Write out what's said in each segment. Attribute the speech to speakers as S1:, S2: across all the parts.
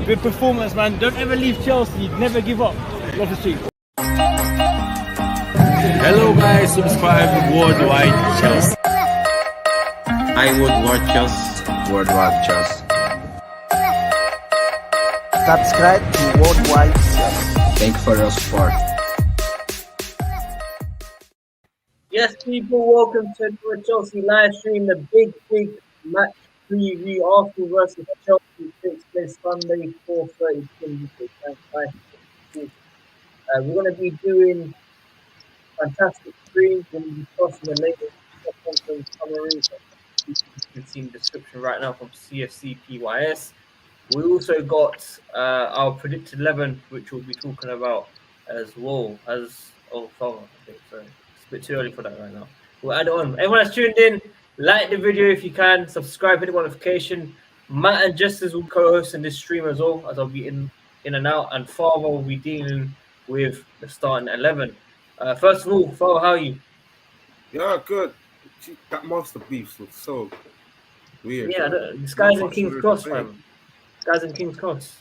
S1: Good performance, man. Don't ever leave Chelsea. Never give up. Love the street.
S2: Hello guys, subscribe to WorldWideChels.
S3: Hi, WorldWideChels.
S4: WorldWideChels.
S5: Subscribe to WorldWideChels.
S4: Thank you for your support.
S6: Yes, people, welcome to the Chelsea live stream. The big match preview. Arsenal versus Chelsea takes place Sunday, 4:30 p.m. We're going to be doing fantastic streams and discussing the latest conference summary. You can see in the description right now from CFC PYS. We also got our predicted 11, which we'll be talking about as well as I think so. It's a bit too early for that right now. We'll add it on. Everyone that's tuned in, like the video if you can, subscribe, hit the notification. Matt and Justice will co-host in this stream as well, as I'll be in and out, and Father will be dealing with the starting 11. First of all, Father, how are you?
S7: Yeah, good. Gee, that monster beef looks so weird.
S6: Yeah, this guy's in King's Cross, man. Guys in King's Cross.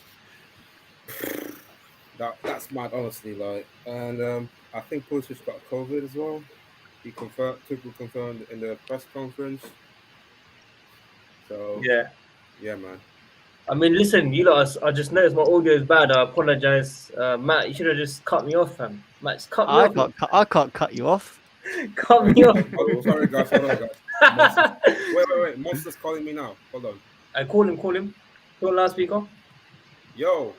S7: That's mad, honestly. Like, and I think Pulisic got COVID as well. Tuchel confirmed in the press conference. So yeah, man.
S6: I mean, listen, you lot. I just noticed my audio is bad. I apologize, Matt. You should have just cut me off, fam. Matt, just cut me off.
S5: I can't cut you off.
S6: Cut me off.
S7: Oh, sorry, guys. Hold on, guys. Wait. Monster's calling me now. Hold on.
S6: I call him. Put on loudspeaker.
S7: Yo,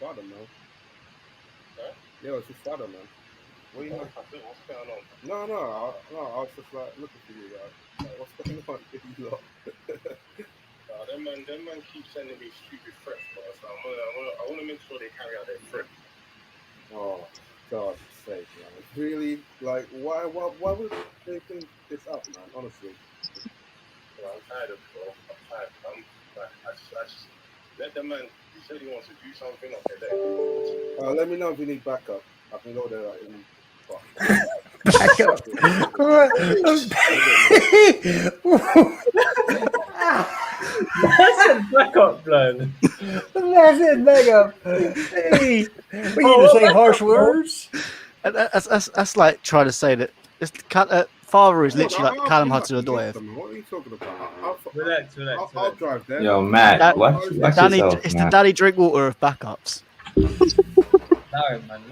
S7: father, man. Yo, it's your father, man. What are you doing? What's going on? No, I was just like looking for you guys. Like, what's going on with you lot?
S8: Them man keep sending me stupid threats, bro. So I want to make sure they carry out their threat.
S7: Oh, God's sake, man. Really? Like, why would they think this up, man? Honestly.
S8: Bro, I'm tired of it, bro. I'm tired. I just let the man. He said he wants to do something. Okay,
S7: let me know if you need backup. I can go there in.
S5: Backup.
S6: That's a backup, blood.
S5: That's it, backup. Hey, we need to say harsh words. That's like trying to say that this father is literally like Callum Hudson-Odoi.
S7: What are you talking about?
S6: Relax.
S7: I'll drive there.
S3: Yo, Matt, watch yourself,
S5: it's
S3: man.
S5: the Danny Drinkwater of backups.
S6: No, man.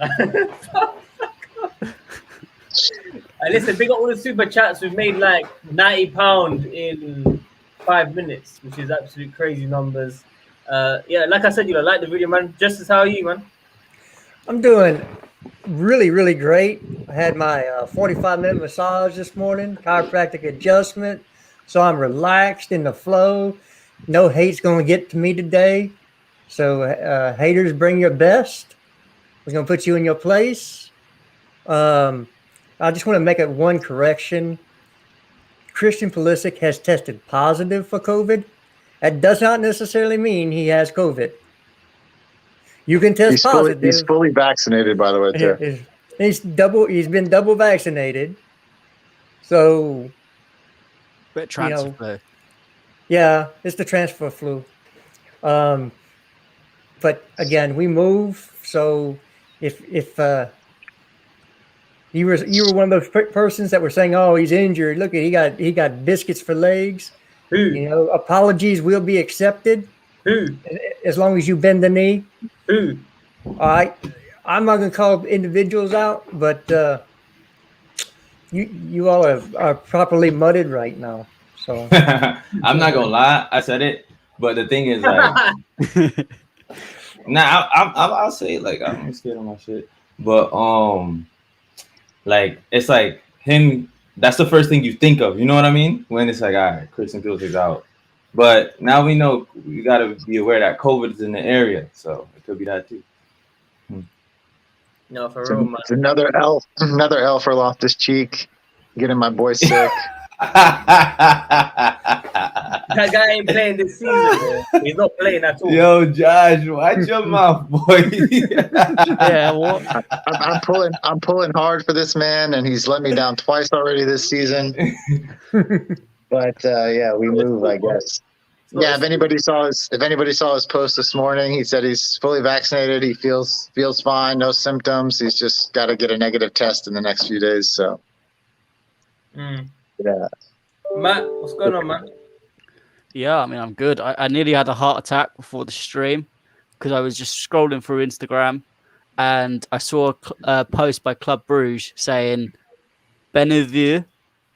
S6: Listen, big up all the super chats. We've made like £90 in 5 minutes, which is absolute crazy numbers. Like I said, like the video, man. Justice, how are you, man?
S5: I'm doing really great. I had my 45-minute massage this morning, chiropractic adjustment, so I'm relaxed in the flow. No hate's going to get to me today. So haters, bring your best. We're going to put you in your place. I just want to make one correction. Christian Pulisic has tested positive for COVID. That does not necessarily mean he has COVID. You can test positive.
S9: He's fully vaccinated, by the way, too.
S5: He's been double vaccinated. So,
S10: bit transfer flu.
S5: Yeah, it's the transfer flu. But again, we move. So if you were one of those persons that were saying, "Oh, he's injured. Look, he got biscuits for legs." Apologies will be accepted. As long as you bend the knee. All right. I'm not going to call individuals out, but you all are properly mudded right now. So
S3: I'm not gonna lie, I said it, but the thing is, like, I'll say it, like, I'm scared of my shit, but like, it's like him. That's the first thing you think of. You know what I mean? When it's like, all right, Christian Pulisic's out. But now we know we got to be aware that COVID is in the area, so it could be that too.
S6: No, for real, man.
S9: It's another L for Loftus Cheek, getting my boy sick.
S6: That guy ain't playing this season, bro. He's not playing at all.
S3: Yo, Josh, watch your mouth, boy.
S5: Yeah, well,
S9: I'm pulling hard for this man, and he's let me down twice already this season. But yeah, we move, I guess. Yeah, if anybody saw his post this morning, he said he's fully vaccinated. He feels fine, no symptoms. He's just got to get a negative test in the next few days. So, yeah.
S6: Matt, what's going on, man?
S10: Yeah, I mean, I'm good. I nearly had a heart attack before the stream because I was just scrolling through Instagram and I saw a post by Club Bruges saying Benevue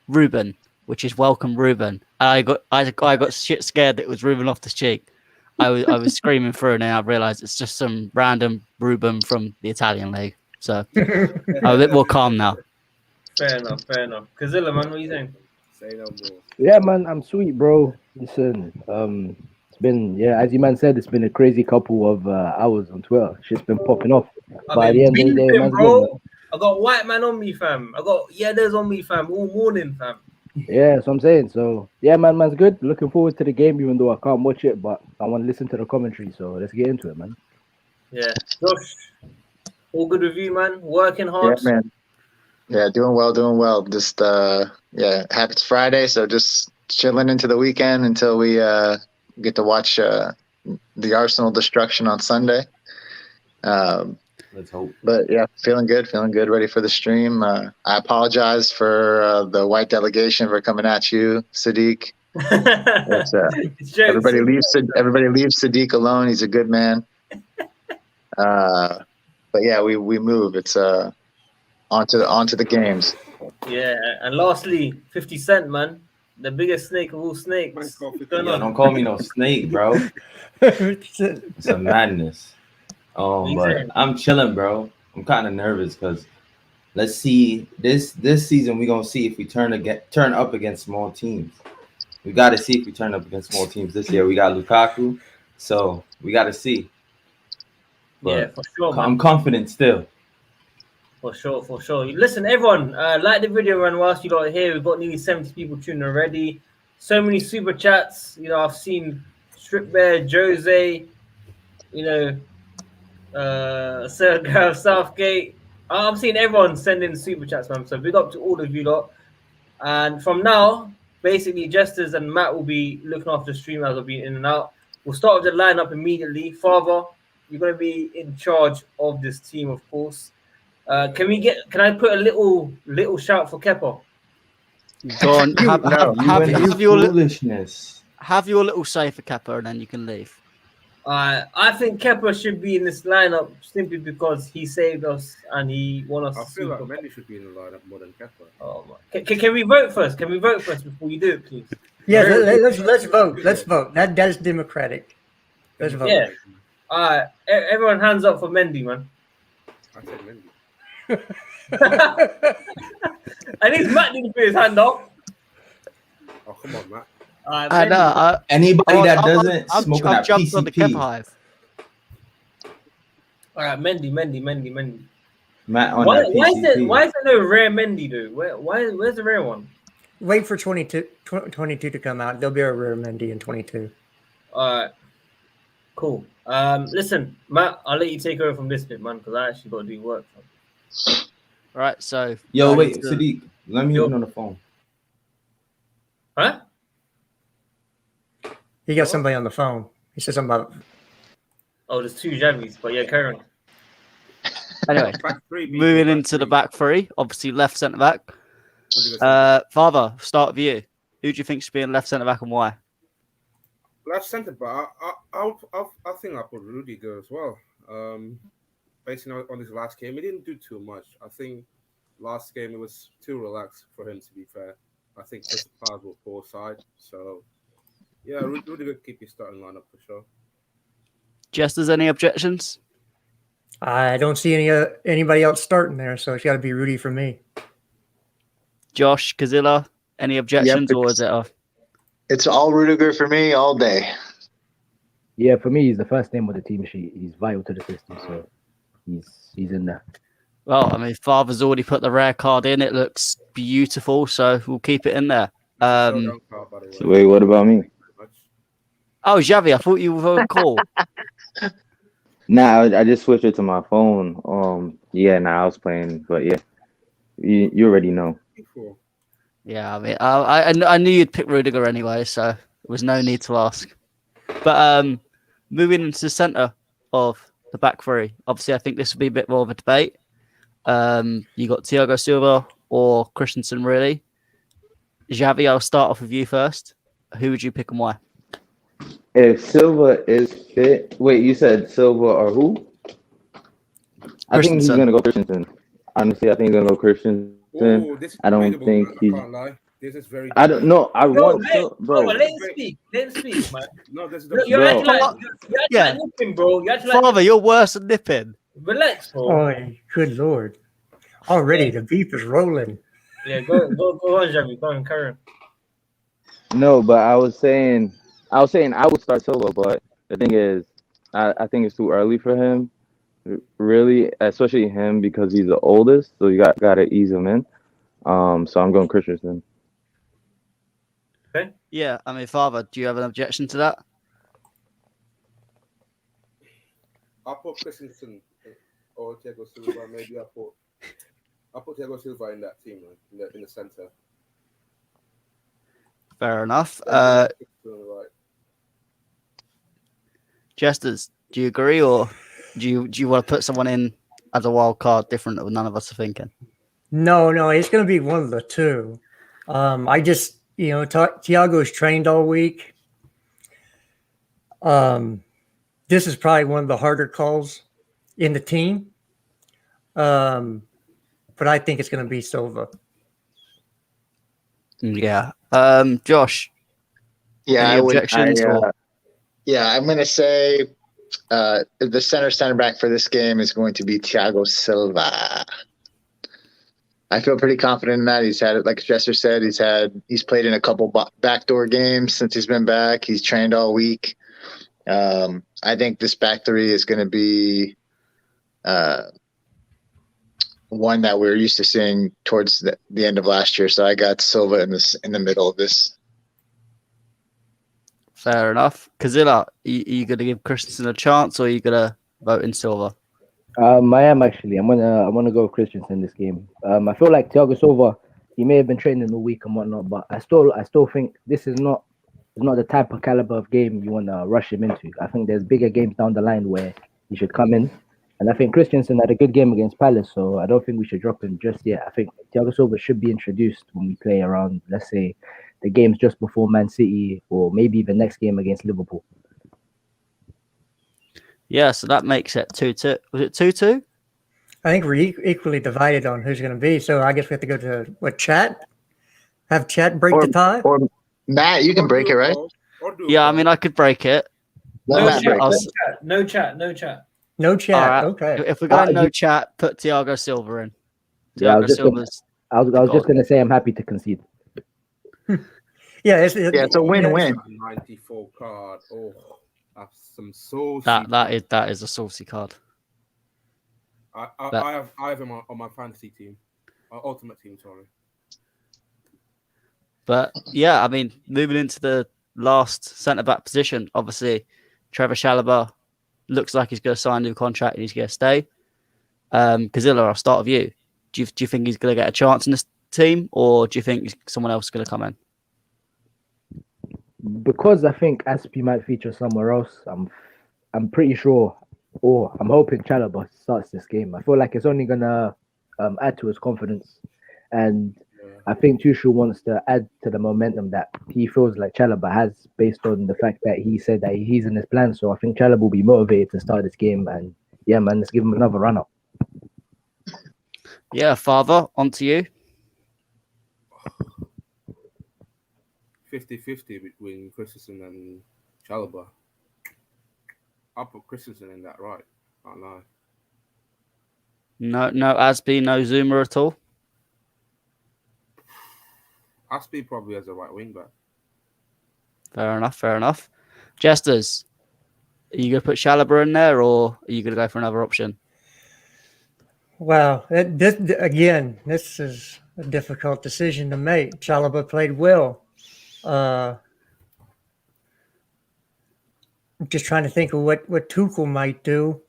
S10: Ruben, which is welcome Ruben. And I got shit scared that it was Ruben off the cheek. I was screaming through and then I realized it's just some random Ruben from the Italian league. So I'm a bit more calm now.
S6: Fair enough. Kazilla, man, what are you saying?
S7: Say no more.
S11: Yeah, man, I'm sweet, bro. Listen, it's been, as you man said, it's been a crazy couple of hours on Twitter. Shit's been popping off. By the end of the day, man's
S6: bro.
S11: good, man.
S6: I got white man on me, fam. I got there's on me, fam, all morning, fam.
S11: Yeah, that's what I'm saying. So, yeah, man's good. Looking forward to the game, even though I can't watch it, but I want to listen to the commentary. So let's get into it, man.
S6: Yeah, Josh, all good with you, man. Working hard.
S9: Yeah, man. Yeah, doing well. Just happy it's Friday, so just chilling into the weekend until we get to watch the Arsenal destruction on Sunday.
S3: Let's hope.
S9: But yeah, feeling good, ready for the stream. I apologize for the white delegation for coming at you, Sadiq. Everybody leaves Sadiq alone. He's a good man. But yeah, we move. It's onto the games.
S3: Yeah, and lastly, 50 Cent, man, the biggest snake of all snakes.
S12: Don't call me no snake, bro. It's a madness. But I'm chilling, bro. I'm kind of nervous because let's see this season. We're gonna see if we turn up against small teams. We got to see if we turn up against small teams this year. We got Lukaku, so we got to see. But
S6: yeah, for sure, man.
S12: I'm confident still.
S6: For sure. Listen, everyone, like the video, and whilst you lot are here, we've got nearly 70 people tuning already. So many super chats. You know, I've seen Strip Bear, Jose, Sir Gareth Southgate. I'm seeing everyone sending super chats, man. So big up to all of you lot. And from now, basically, Jesters and Matt will be looking after the stream as I'll be in and out. We'll start with the lineup immediately. Father, you're going to be in charge of this team, of course. Can I put a little shout for Kepa?
S10: Go on, have your
S12: foolishness.
S10: Have your little say for Kepa, and then you can leave.
S6: I think Kepa should be in this lineup simply because he saved us and he won us.
S7: I feel like Mendy should be in the lineup more than Kepa.
S6: Oh my! Can we vote first? Can we vote first before you do it, please?
S5: Yeah, let's vote. Let's vote. That is democratic. Let's vote.
S6: Yeah. Everyone, hands up for Mendy, man.
S7: I said Mendy.
S6: I need Matt to put his hand up.
S7: Oh, come on, Matt.
S10: I know.
S12: Anybody that doesn't smoke that
S10: jumped on the
S12: PCP.
S10: Kepa hive.
S6: All right, Mendy.
S12: Matt on
S6: Why
S12: that PCP.
S6: is there no rare Mendy, dude? Where's the rare one?
S5: Wait for 22 to come out. There'll be a rare Mendy in 22.
S6: All right. Cool. Listen, Matt, I'll let you take over from this bit, man, because I actually got to do work.
S10: All right, so
S12: wait, Sadiq, let me in on the phone.
S6: Huh?
S5: He got somebody on the phone. He said something about.
S6: Oh, there's two Javis, but yeah, carry on.
S10: Anyway, moving into the back three, obviously left centre back. Father, start with you. Who do you think should be in left centre back and why?
S7: Left centre back, I think I put Rudiger as well. Based on his last game, he didn't do too much. I think last game it was too relaxed for him, to be fair. I think Crystal Palace will poor side. So, yeah, Rudiger keep his starting lineup for sure.
S10: Jesters, any objections?
S5: I don't see anybody else starting there, so it's got to be Rudy for me.
S10: Josh, Kazilla, any objections, or is it off?
S9: It's all Rudiger for me all day.
S11: Yeah, for me, he's the first name on the team sheet. He's vital to the system, so he's in there.
S10: Well, I mean, Father's already put the rare card in. It looks beautiful, so we'll keep it in there.
S3: Wait, what about me?
S10: Oh, Xavi, I thought you were on call.
S3: Nah, I just switched it to my phone. I was playing, but yeah, you already know.
S10: Yeah, I mean, I knew you'd pick Rudiger anyway, so there was no need to ask. But moving into the centre of the back three, obviously, I think this will be a bit more of a debate. You got Thiago Silva or Christensen, really. Xavi, I'll start off with you first. Who would you pick and why?
S3: If Silva is fit, wait, you said Silva or who? I think he's gonna go Christensen. Honestly, I think he's gonna go Christensen.
S7: Ooh, this is
S3: I don't
S7: debatable,
S3: think
S7: man.
S3: he's.
S7: I can't lie. This is very.
S3: I don't know. I want bro.
S6: Let him speak. Let him speak, man.
S7: No, this is
S6: You're
S3: bro.
S6: acting like nipping, bro. You're acting like
S10: Father, you're worse than nipping.
S6: relax, bro.
S5: Oh, good lord! Already the beef is rolling.
S6: Yeah, go on, Xavi. Go on, carry on.
S3: No, but I was saying I would start Silva, but the thing is, I think it's too early for him, really, especially him because he's the oldest, so you got to ease him in. So I'm going Christensen.
S6: Okay.
S10: Yeah, I mean, Father, do you have an objection to that?
S7: I'll put Christensen or Thiago Silva. Maybe I'll put Thiago Silva in that team, man, in the centre.
S10: Fair enough. Jesters, do you agree, or do you want to put someone in as a wild card different than none of us are thinking?
S5: No, it's going to be one of the two. I just, Thiago's trained all week. This is probably one of the harder calls in the team. But I think it's going to be Silva.
S10: Yeah. Josh.
S9: Yeah,
S10: any objections?
S9: I'm going to say the center back for this game is going to be Thiago Silva. I feel pretty confident in that. He's had it, like Jester said, he's played in a couple backdoor games since he's been back. He's trained all week. I think this back three is going to be one that we're used to seeing towards the end of last year. So I got Silva in the middle of this.
S10: Fair enough. Kazilla, are you going to give Christensen a chance, or are you going to vote in Silva?
S11: I am actually. I'm gonna go with Christensen this game. I feel like Thiago Silva, he may have been training all week and whatnot, but I still think this is not the type of caliber of game you want to rush him into. I think there's bigger games down the line where he should come in, and I think Christensen had a good game against Palace, so I don't think we should drop him just yet. I think Thiago Silva should be introduced when we play around, let's say, the games just before Man City, or maybe even next game against Liverpool.
S5: Yeah, so that makes it 2-2. Was it 2-2? I think we're equally divided on who's going to be. So I guess we have to go to chat? Have chat break the tie?
S9: Or Matt, you can break it, right?
S10: Yeah, I mean, I could break it.
S6: No chat.
S5: No chat.
S10: Right.
S5: Okay.
S10: If we're going no chat, put Thiago Silva in.
S11: Yeah, I
S10: Thiago
S11: was just going to say I'm happy to concede.
S5: Yeah, it's
S9: a win-win.
S7: 94 card. Oh, that's some saucy.
S10: That is a saucy card.
S7: I have him on my fantasy team, ultimate team. Sorry.
S10: But yeah, I mean, moving into the last centre back position, obviously, Trevor Chalobah looks like he's going to sign a new contract and he's going to stay. Kazilla, I'll start with you. Do you think he's going to get a chance in this team, or do you think someone else is going to come in?
S11: Because I think Aspi might feature somewhere else, I'm pretty sure, or I'm hoping Chalobah starts this game. I feel like it's only gonna add to his confidence, and I think Tuchel wants to add to the momentum that he feels like Chalobah has, based on the fact that he said that he's in his plan. So I think Chalobah will be motivated to start this game, and yeah, man, let's give him another run up.
S10: Yeah, Father, on to you.
S7: 50-50 between Christensen and Chalobah. I'll put Christensen in that, right? Can't lie.
S10: No Aspi, no Zuma at all?
S7: Aspi probably has a right wing back.
S10: Fair enough. Jesters, are you going to put Chalobah in there, or are you going to go for another option?
S5: Wow. This is a difficult decision to make. Chalobah played well. I'm just trying to think of what Tuchel might do.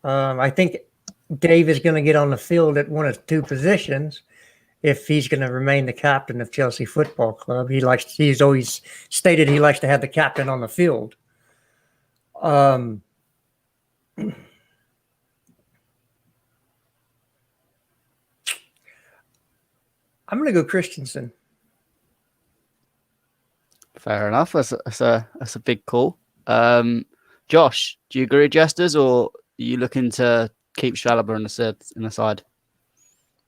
S5: I think Dave is going to get on the field at one of two positions if he's going to remain the captain of Chelsea Football Club. He's always stated he likes to have the captain on the field. Um, I'm going to go Christensen.
S10: Fair enough. That's a big call. Josh, do you agree with Jesters, or are you looking to keep Chalobah in the side?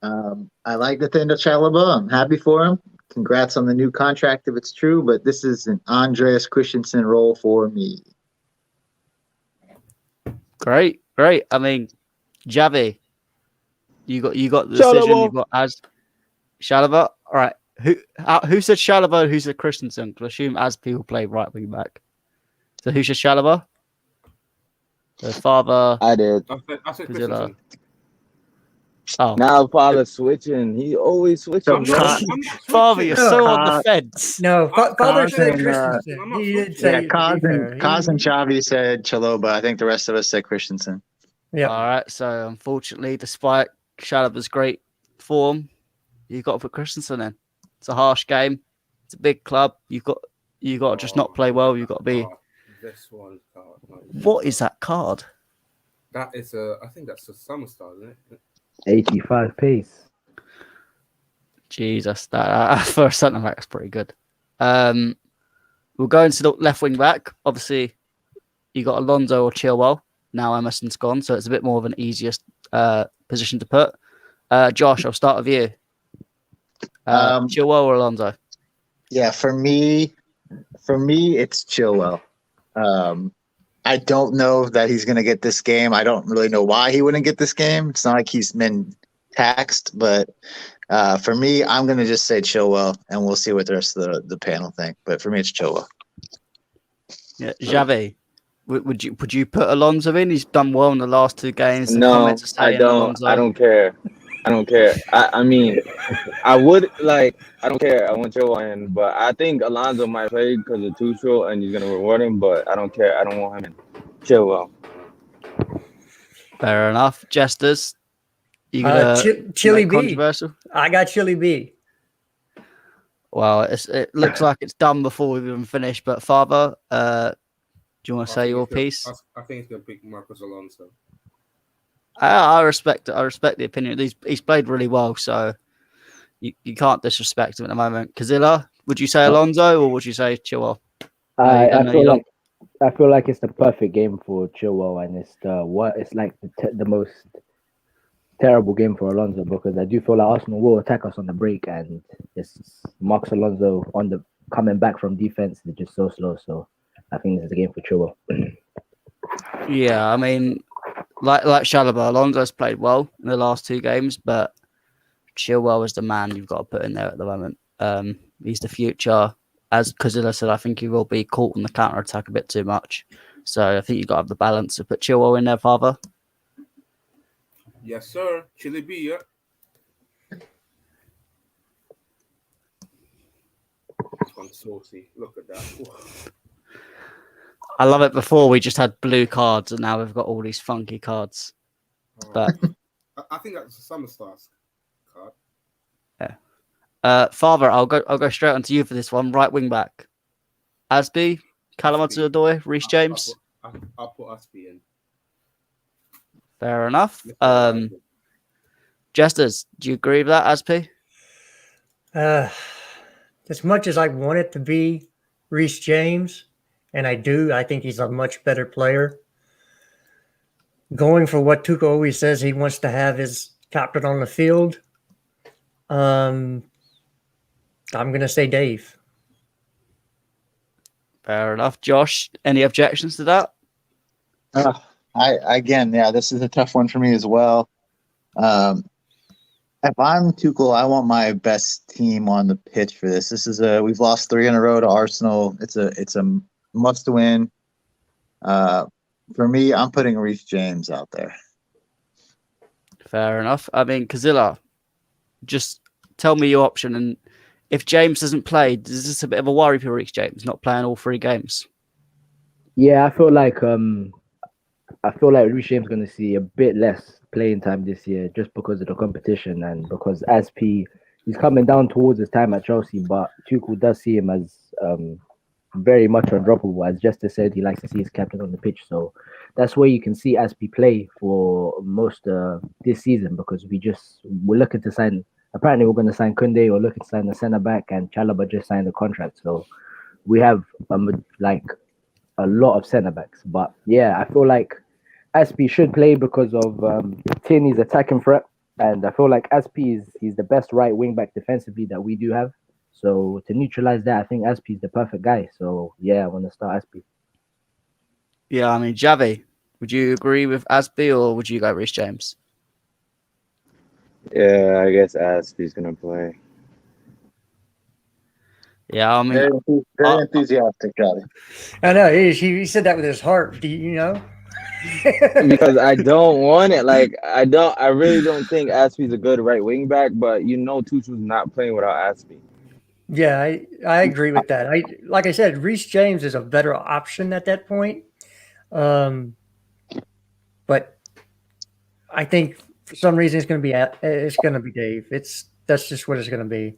S9: I like the thing to Chalobah. I'm happy for him. Congrats on the new contract if it's true, but this is an Andreas Christensen role for me.
S10: Great. I mean, Javi, you got the decision.
S3: Chalobah.
S10: You've got as Chalobah. All right. Who said Chalobah? Who said Christensen? Because I assume as people play right wing back. So who said Chalobah? The father.
S3: I did.
S7: I said Christensen.
S10: Oh,
S3: now father switching. He always switching.
S10: Father, you're so on the fence.
S5: No, father said
S9: and,
S5: Christensen. He did say.
S9: Kaz and Xavi said Chalobah. I think the rest of us said Christensen.
S5: Yeah.
S10: All right. So unfortunately, despite Chalobah's great form, you've got to put Christensen in. It's a harsh game. It's a big club. You got to just not play well. You've got to be.
S7: This one card.
S10: What is that card?
S7: That is I think that's a summer star, isn't it?
S11: 85 pace.
S10: Jesus, that for a centre back is pretty good. We'll go into the left wing back. Obviously, you got Alonso or Chilwell. Now Emerson's gone, so it's a bit more of an easiest position to put. Josh, I'll start with you. Chilwell or Alonso?
S9: Yeah, for me, it's Chilwell. I don't know that he's going to get this game. I don't really know why he wouldn't get this game. It's not like he's been taxed, but for me, I'm going to just say Chilwell, and we'll see what the rest of the panel think. But for me, it's Chilwell.
S3: Yeah,
S10: Javi, would you put Alonso in? He's done well in the last two games.
S3: No, I don't. I don't care. I mean, I would like. I don't care. I want Chilwell in, but I think Alonso might play because of Tuchel, and he's gonna reward him. But I don't care. I don't want him in. Chilwell.
S10: Fair enough. Jesters, you got
S5: Chili B.
S10: Controversial.
S5: I got Chili B.
S10: Well, it looks like it's done before we've even finished. But Father, do you want to say your piece?
S7: I think he's gonna pick Marcos Alonso.
S10: I respect it. I respect the opinion. He's played really well, so you can't disrespect him at the moment. Kazilla, would you say Alonso or would you say Chilwell?
S11: I feel like it's the perfect game for Chilwell, and it's the most terrible game for Alonso, because I do feel like Arsenal will attack us on the break, and it's Marcos Alonso coming back from defense. They're just so slow. So I think this is the game for Chilwell.
S10: Yeah, I mean, like Chalobah, Alonso's played well in the last two games, but Chilwell is the man you've got to put in there at the moment. He's the future. As Kazilla said, I think he will be caught on the counter attack a bit too much. So I think you've got to have the balance to put Chilwell in there, Father.
S7: Yes, sir. Chili B, yeah. This one's saucy. Look at that.
S10: I love it. Before we just had blue cards, and now we've got all these funky cards. But
S7: I think that's a Summer Stars card.
S10: Yeah. Father, I'll go straight onto you for this one. Right wing back. Asby, Kalamazoo-Odoi, Reece James.
S7: I'll put Asby in.
S10: Fair enough. Jesters, do you agree with that, Asby?
S5: As much as I want it to be Reece James, and I do, I think he's a much better player. Going for what Tuchel always says he wants to have his captain on the field, I'm going to say Dave.
S10: Fair enough. Josh, any objections to that?
S9: This is a tough one for me as well. If I'm Tuchel, I want my best team on the pitch for this. We've lost 3 in a row to Arsenal. It's a must win. For me, I'm putting Reece James out there.
S10: Fair enough. I mean, Kazilla, just tell me your option. And if James doesn't play, is this a bit of a worry for Reece James not playing all 3 games?
S11: Yeah, I feel like Reece James is going to see a bit less playing time this year, just because of the competition and because he's coming down towards his time at Chelsea. But Tuchel does see him as very much undroppable. As Jester said, he likes to see his captain on the pitch. So that's where you can see Aspie play for most this season, because we're looking to sign. Apparently, we're going to sign Kunde or looking to sign the centre back, and Chalobah just signed a contract. So we have like a lot of centre backs. But yeah, I feel like Aspie should play because of Tierney's attacking threat, and I feel like Aspie he's the best right wing back defensively that we do have. So to neutralize that, I think Aspie is the perfect guy. So yeah, I want to start Aspie.
S10: Yeah, I mean, Javi, would you agree with Aspie or would you go Reece James?
S3: Yeah, I guess Aspie's gonna play.
S10: Yeah, I mean,
S9: very enthusiastic, Charlie.
S5: I know he said that with his heart. Do you know?
S3: Because I don't want it. Like I really don't think Aspie's a good right wing back, but Tuchel's not playing without Aspie.
S5: Yeah, I agree with that. Like I said, Reece James is a better option at that point. But I think for some reason it's going to be Dave. That's just what it's going to be.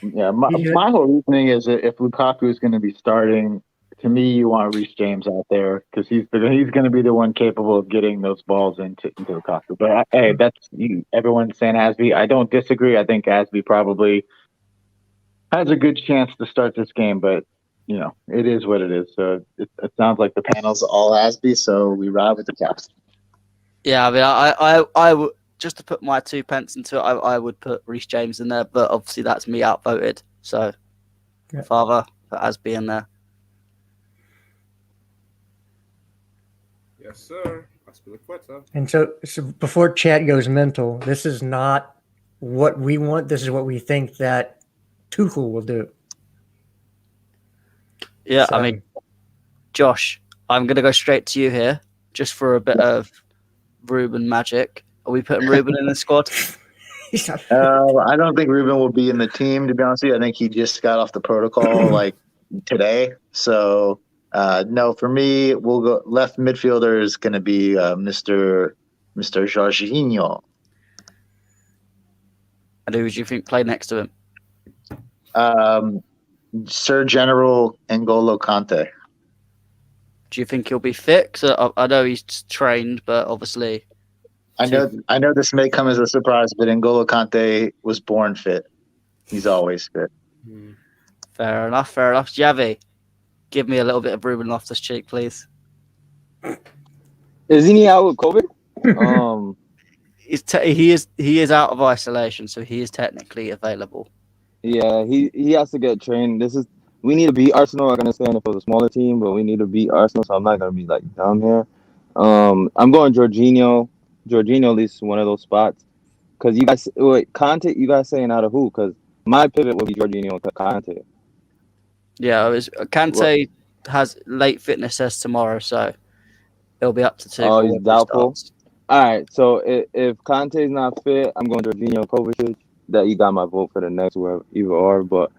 S13: Yeah, my whole reasoning is that if Lukaku is going to be starting, to me, you want Reece James out there because he's going to be the one capable of getting those balls into Lukaku. But hey, that's everyone's saying Aspie. I don't disagree. I think Aspie probably has a good chance to start this game, but it is what it is. So it sounds like the panel's all Aspie, so we ride with the Caps.
S10: Yeah, I mean, I would, just to put my 2 pence into it, I would put Reece James in there, but obviously that's me outvoted. So, Father, put Aspie in there.
S7: Yes, sir.
S5: And so before chat goes mental, this is not what we want. This is what we think that Tuchel will do.
S10: Yeah, I mean, Josh, I'm going to go straight to you here, just for a bit of Ruben magic. Are we putting Ruben in the squad?
S13: I don't think Ruben will be in the team, to be honest with you. I think he just got off the protocol like today. So, no, for me, we'll go left midfielder is going to be Mr. Jorginho.
S10: And who would you think play next to him?
S13: Sir General N'Golo Kante.
S10: Do you think he'll be fit? 'Cause I know he's trained, but obviously...
S13: I know this may come as a surprise, but N'Golo Kante was born fit. He's always fit.
S10: Fair enough. Javi, give me a little bit of Ruben Loftus-Cheek, please.
S3: Isn't he out with COVID?
S10: He is out of isolation, so he is technically available.
S3: Yeah, he has to get trained. We need to beat Arsenal. I understand if it was a smaller team, but we need to beat Arsenal, so I'm not gonna be like dumb here. I'm going Jorginho. Jorginho at least one of those spots. Because you guys, Conte, you guys saying out of who? Because my pivot will be Jorginho and Conte.
S10: Yeah, Kante has late fitness test tomorrow, so it'll be up to 2.
S3: Oh, he's doubtful. All right, so if Conte's not fit, I'm going Jorginho, Kovacic. That you got my vote for the next either or, but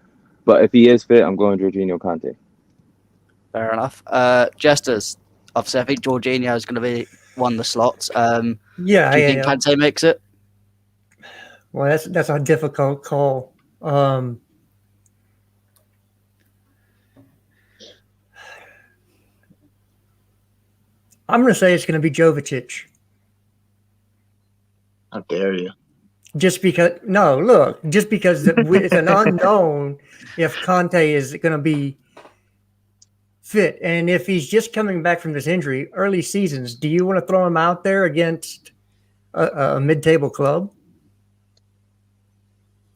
S3: if he is fit, I'm going Jorginho, Kante.
S10: Fair enough. Jesters, obviously, I think Jorginho is going to be one of the slots. Do you think Kante makes it?
S5: Well, that's a difficult call. I'm going to say it's going to be Jovicic.
S13: How dare you?
S5: Just because it's an unknown if Conte is going to be fit. And if he's just coming back from this injury, early seasons, do you want to throw him out there against a mid-table club?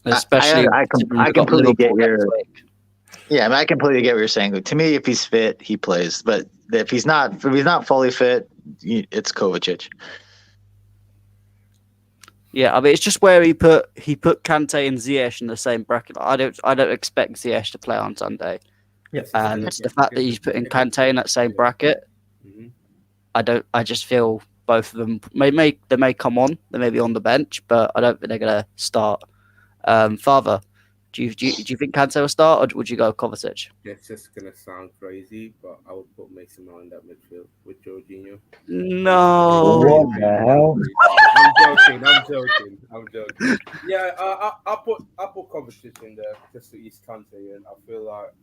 S10: Especially,
S13: I completely get I completely get what you're saying. To me, if he's fit, he plays. But if he's not fully fit, it's Kovacic.
S10: Yeah, I mean, it's just where he put Kante and Ziyech in the same bracket. I don't expect Ziyech to play on Sunday.
S5: Yes.
S10: And the fact that he's putting Kante in that same bracket, I just feel both of them they may come on, they may be on the bench, but I don't think they're gonna start. Father, do you think Kante will start, or would you go Kovacic?
S7: It's just gonna sound crazy, but I would put Mason Mount in that midfield with Jorginho.
S10: No.
S11: What the hell?
S7: I'm joking. Yeah, I'll put Kovacic in there just to ease Kante, and I feel like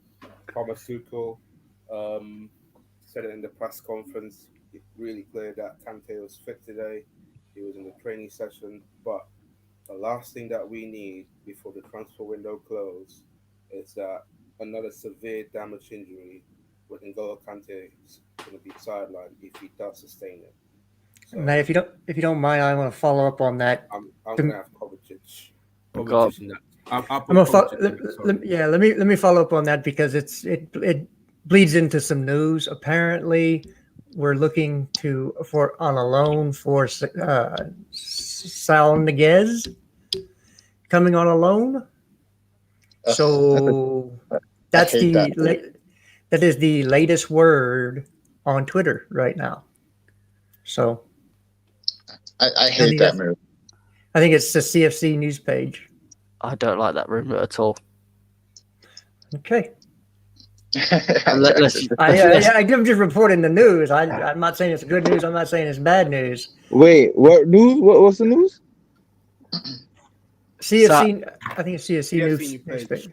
S7: Thomas Tuchel said it in the press conference. It really clear that Kante was fit today. He was in the training session. But the last thing that we need before the transfer window closes is that another severe damage injury with N'Golo Kante is going to be sidelined if he does sustain it. So
S5: Matt, if you don't mind, I want to follow up on that.
S7: I'm going to have Kovacic.
S10: God.
S7: In that. I'll put
S5: I'm gonna
S7: Kovacic in it,
S5: let me follow up on that because it bleeds into some news. Apparently, we're looking for on a loan for Saul Niguez coming on a loan. So that is the latest word on Twitter right now. So
S9: I hate that move.
S5: I think it's the CFC news page.
S10: I don't like that rumor at all.
S5: Okay.
S10: I'm just
S5: reporting the news. I'm not saying it's good news. I'm not saying it's bad news.
S3: Wait, what news? What's the news?
S5: CFC, I think it's CFC news page.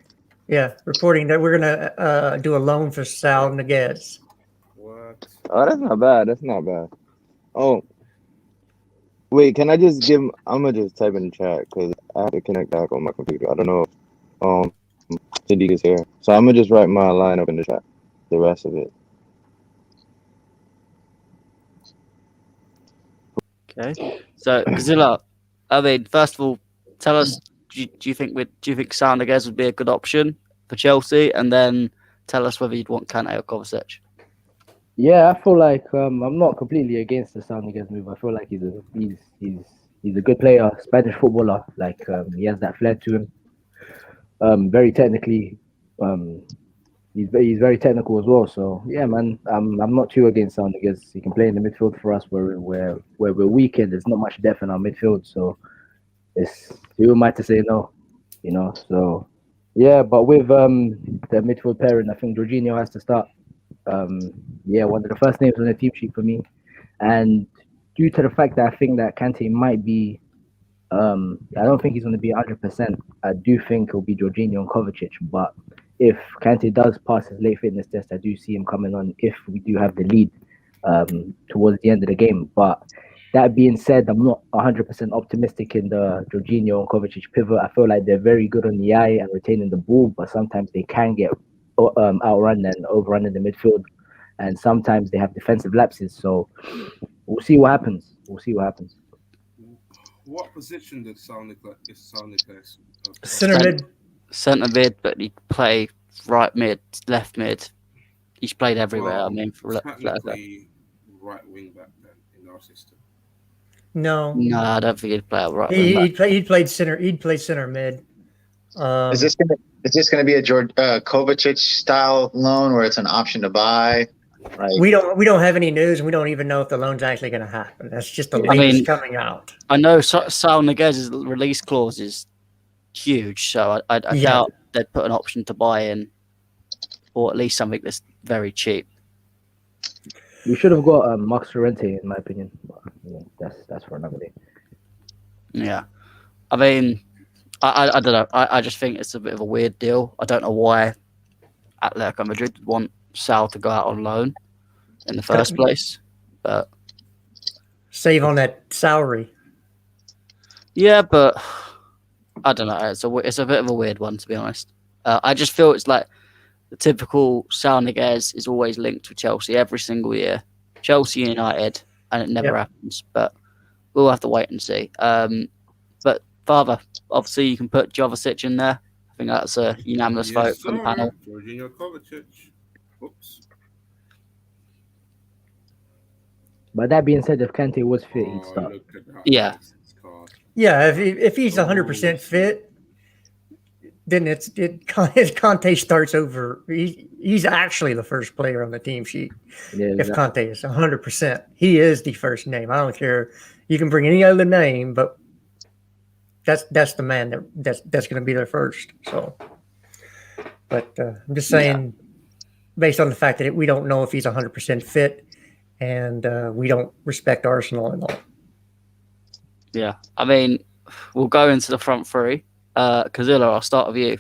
S5: Yeah, reporting that we're gonna do a loan for Saul Niguez.
S7: What?
S3: Oh, that's not bad. That's not bad. Oh, wait, can I just give? I'm gonna just type in the chat because I have to connect back on my computer. I don't know if Sadiq is here, so I'm gonna just write my line up in the chat. The rest of it.
S10: Okay. So Godzilla, I mean, first of all, tell us, do you think Saul Niguez would be a good option for Chelsea, and then tell us whether you'd want Kante or Kovacic.
S11: Yeah, I feel like I'm not completely against the Saul Niguez move. I feel like he's a good player, Spanish footballer. Like he has that flair to him. Very technically, he's very technical as well. So yeah, man, I'm not too against Saul Niguez. He can play in the midfield for us where we're weak and there's not much depth in our midfield. So who am I to say no? You know. So yeah, but with the midfield pairing, I think Jorginho has to start. One of the first names on the team sheet for me, and due to the fact that I think that Kante might be, I don't think he's going to be 100%. I do think it'll be Jorginho and Kovacic. But if Kante does pass his late fitness test, I do see him coming on if we do have the lead towards the end of the game. But that being said, I'm not 100% optimistic in the Jorginho and Kovacic pivot. I feel like they're very good on the eye and retaining the ball, but sometimes they can get outrun and overrun in the midfield, and sometimes they have defensive lapses. So we'll see what happens.
S7: What position did Saul Niguez?
S5: Center mid,
S10: but he play right mid, left mid. He's played everywhere.
S7: Well,
S10: I mean,
S7: technically right wing back then in our system.
S5: No,
S10: I don't think he'd play right.
S5: He'd played center. He'd play center mid.
S9: Is this gonna be a Kovacic style loan where it's an option to buy? Like,
S5: we don't have any news, and we don't even know if the loan's actually going to happen. That's just the latest coming out.
S10: I know Saul Niguez's release clause is huge, so I doubt they'd put an option to buy in, or at least something that's very cheap.
S11: We should have got Max Llorente, in my opinion. But, that's for another day.
S10: Yeah, I mean, I don't know. I just think it's a bit of a weird deal. I don't know why Atletico Madrid want Saul to go out on loan in the first place, but
S5: save on that salary.
S10: Yeah, but I don't know. It's a bit of a weird one, to be honest. I just feel it's like the typical Saul Niguez is always linked with Chelsea every single year. Chelsea United, and it never happens. But we'll have to wait and see. But Father, obviously you can put Jovicic in there. I think that's a unanimous vote from the panel.
S7: Jorginho Kovacic. Oops.
S11: But that being said, if Kante was fit, he'd start.
S10: Yeah.
S5: Yeah, if he's 100% fit, then Kante starts over. He's actually the first player on the team sheet.
S11: Yeah,
S5: if Kante is 100%, he is the first name. I don't care. You can bring any other name, but that's the man that's going to be there first. So, but I'm just saying, based on the fact that we don't know if he's 100% fit, and we don't respect Arsenal at all.
S10: Yeah, I mean, we'll go into the front three. Kazilla, I'll start with you.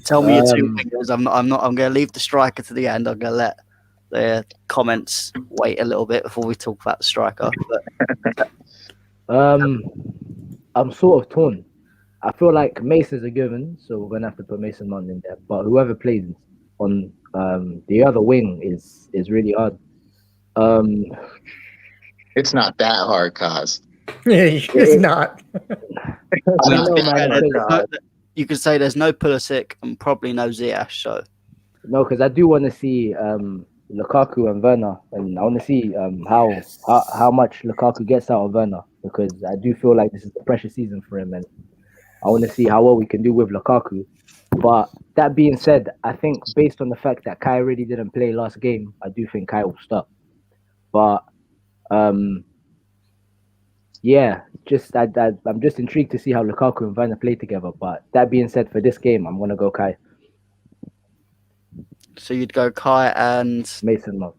S10: Tell me your two
S11: Um,
S10: wingers. I'm not. I'm going to leave the striker to the end. I'm going to let the comments wait a little bit before we talk about the striker. But
S11: I'm sort of torn. I feel like Mason's a given, so we're gonna have to put Mason Mount in there. But whoever plays on the other wing is really hard.
S9: It's not that hard, cause
S5: It's not.
S11: I know, man. Because,
S10: you could say there's no Pulisic and probably no Ziyech. So
S11: no, because I do want to see Lukaku and Werner, and I want to see how much Lukaku gets out of Werner, because I do feel like this is the precious season for him, and I want to see how well we can do with Lukaku. But that being said, I think based on the fact that Kai really didn't play last game, I do think Kai will start. But yeah, I'm just intrigued to see how Lukaku and Werner play together. But that being said, for this game, I'm gonna go Kai.
S10: So you'd go Kai and
S11: Mason Mount.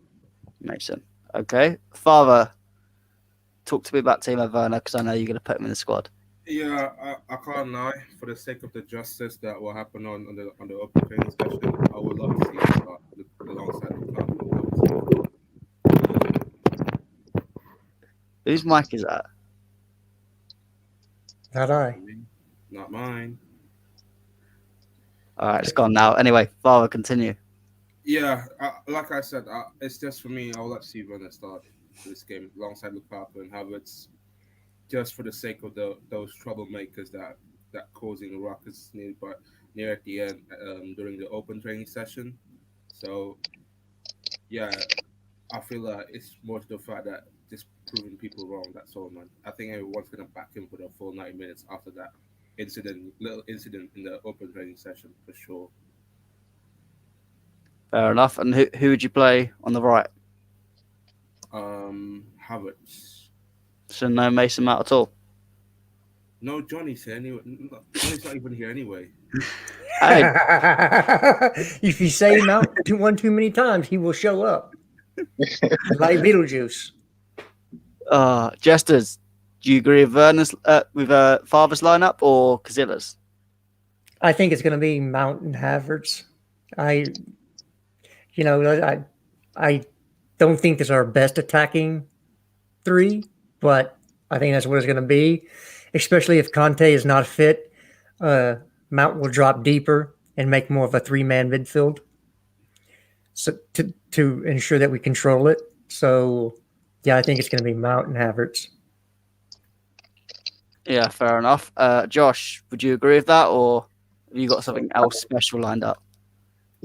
S10: Mason. Okay, Father, talk to me about Timo Werner, because I know you're going to put him in the squad.
S7: Yeah, I can't lie. For the sake of the justice that will happen on the open training session, I would love to see him start alongside Lukaku.
S10: Whose mic is that?
S5: Not I.
S7: Not mine.
S10: All right, it's gone now. Anyway, Father, continue.
S7: Yeah, like I said, it's just for me. I would like to see Werner start this game alongside Lukaku and Havertz, just for the sake of those troublemakers that causing the ruckus near at the end during the open training session. So, yeah, I feel like it's more to the fact that just proving people wrong. That's all, man. I think everyone's gonna back him for the full 90 minutes after that little incident in the open training session for sure.
S10: Fair enough. And who would you play on the right?
S7: Havertz.
S10: So no Mason Mount at all?
S7: No, Johnny's here anyway. Johnny's not even here anyway.
S5: If you say Mount one too many times, he will show up. Like Beetlejuice.
S10: Jesters, do you agree with Werner's, with Father's lineup or Casillas?
S5: I think it's going to be Mount and Havertz. I don't think this is our best attacking three, but I think that's what it's going to be. Especially if Conte is not fit, Mount will drop deeper and make more of a three-man midfield, so to ensure that we control it. So, yeah, I think it's going to be Mount and Havertz.
S10: Yeah, fair enough. Josh, would you agree with that, or have you got something else special lined up?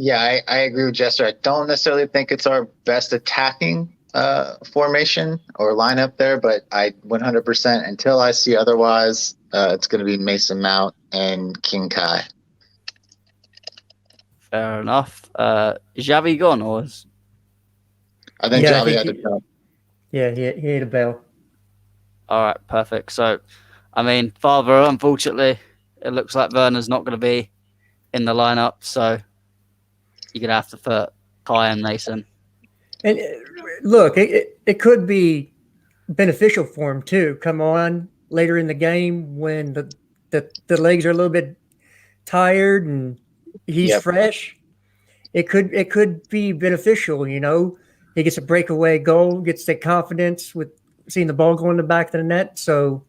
S9: Yeah, I agree with Jester. I don't necessarily think it's our best attacking formation or lineup there, but I 100% until I see otherwise, it's going to be Mason Mount and King Kai.
S10: Fair enough. Is Xavi gone, or is...
S9: I think Xavi had to go.
S5: Yeah, he hit a bell.
S10: All right, perfect. So, I mean, Father, unfortunately, it looks like Werner's not going to be in the lineup, so you're going to have to put Kai and Mason.
S5: And look, it could be beneficial for him too. Come on later in the game when the legs are a little bit tired and he's fresh. It could be beneficial, you know. He gets a breakaway goal, gets the confidence with seeing the ball go in the back of the net. So,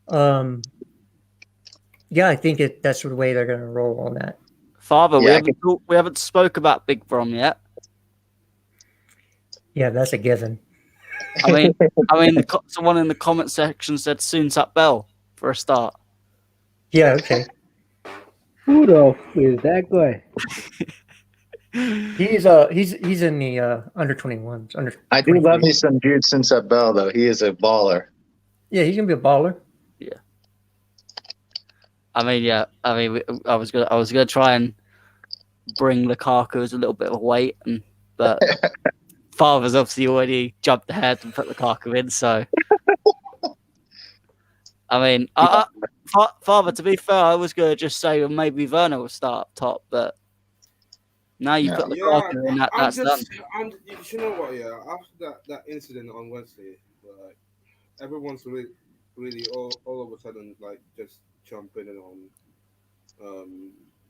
S5: yeah, I think that's the way they're going to roll on that.
S10: Father, we haven't spoke about Big Brom yet.
S5: Yeah, that's a given.
S10: I mean, someone in the comment section said Soon Sap Bell for a start.
S5: Yeah, okay.
S11: Who the f is that guy?
S5: He's in the under 21s.
S9: I do love me some Jude Sinsep Bell though. He is a baller.
S5: Yeah, he's gonna be a baller.
S10: Yeah. I was gonna try and bring Lukaku as a little bit of a weight, but Father's obviously already jumped ahead and put Lukaku in. So, I mean, Father, to be fair, I was gonna just say maybe Werner will start up top, but now you put Lukaku in, that's done.
S7: You know what? Yeah, after that incident on Wednesday, like everyone's really all of a sudden like just jumping in on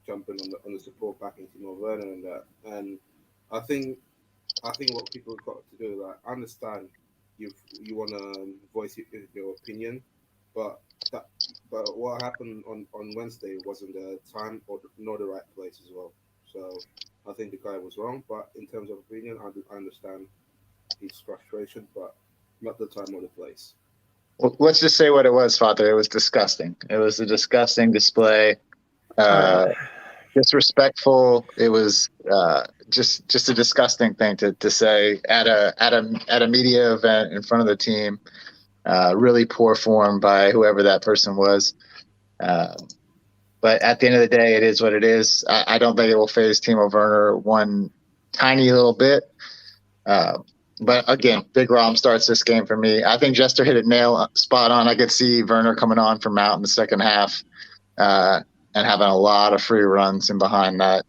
S7: jumping on the support backing Timo Werner and that. And I think what people have got to do, like, I understand you want to voice your opinion, but what happened on Wednesday wasn't the time nor the right place as well. So I think the guy was wrong, but in terms of opinion, I understand his frustration, but not the time or the place.
S9: Well, let's just say what it was, Father. It was disgusting. It was a disgusting display. Disrespectful. It was just a disgusting thing to say at a media event in front of the team. Really poor form by whoever that person was. But at the end of the day, it is what it is. I don't think it will phase Timo Werner one tiny little bit. But again, Big Rom starts this game for me. I think Jester hit it spot on. I could see Werner coming on from out in the second half and having a lot of free runs in behind that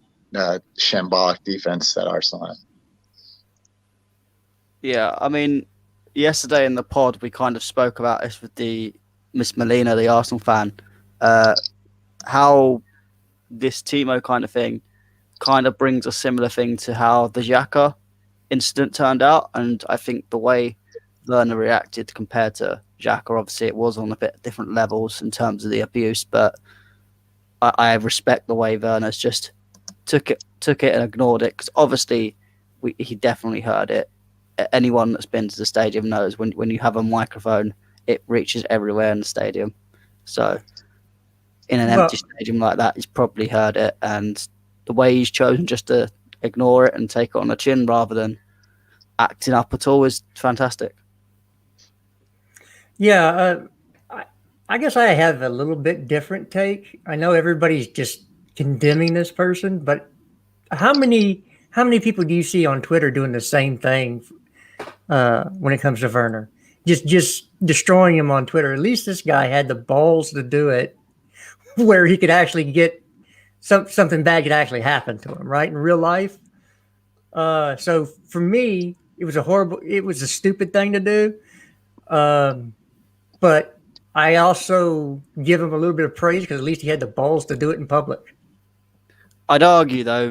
S9: shambolic defense that Arsenal had.
S10: Yeah, I mean, yesterday in the pod, we kind of spoke about this with the Miss Molina, the Arsenal fan, how this Timo kind of thing kind of brings a similar thing to how the Xhaka incident turned out. And I think the way Werner reacted compared to Xhaka, obviously it was on a bit different levels in terms of the abuse, but I respect the way Werner's just took it and ignored it, because obviously he definitely heard it. Anyone that's been to the stadium knows when you have a microphone, it reaches everywhere in the stadium. So in an empty stadium like that, he's probably heard it, and the way he's chosen just to ignore it and take it on the chin rather than acting up at all is fantastic.
S5: Yeah, I guess I have a little bit different take. I know everybody's just condemning this person, but how many people do you see on Twitter doing the same thing when it comes to Werner? Just destroying him on Twitter. At least this guy had the balls to do it, where he could actually get something bad could actually happen to him, right, in real life. So for me, it was a stupid thing to do. But I also give him a little bit of praise because at least he had the balls to do it in public.
S10: I'd argue, though,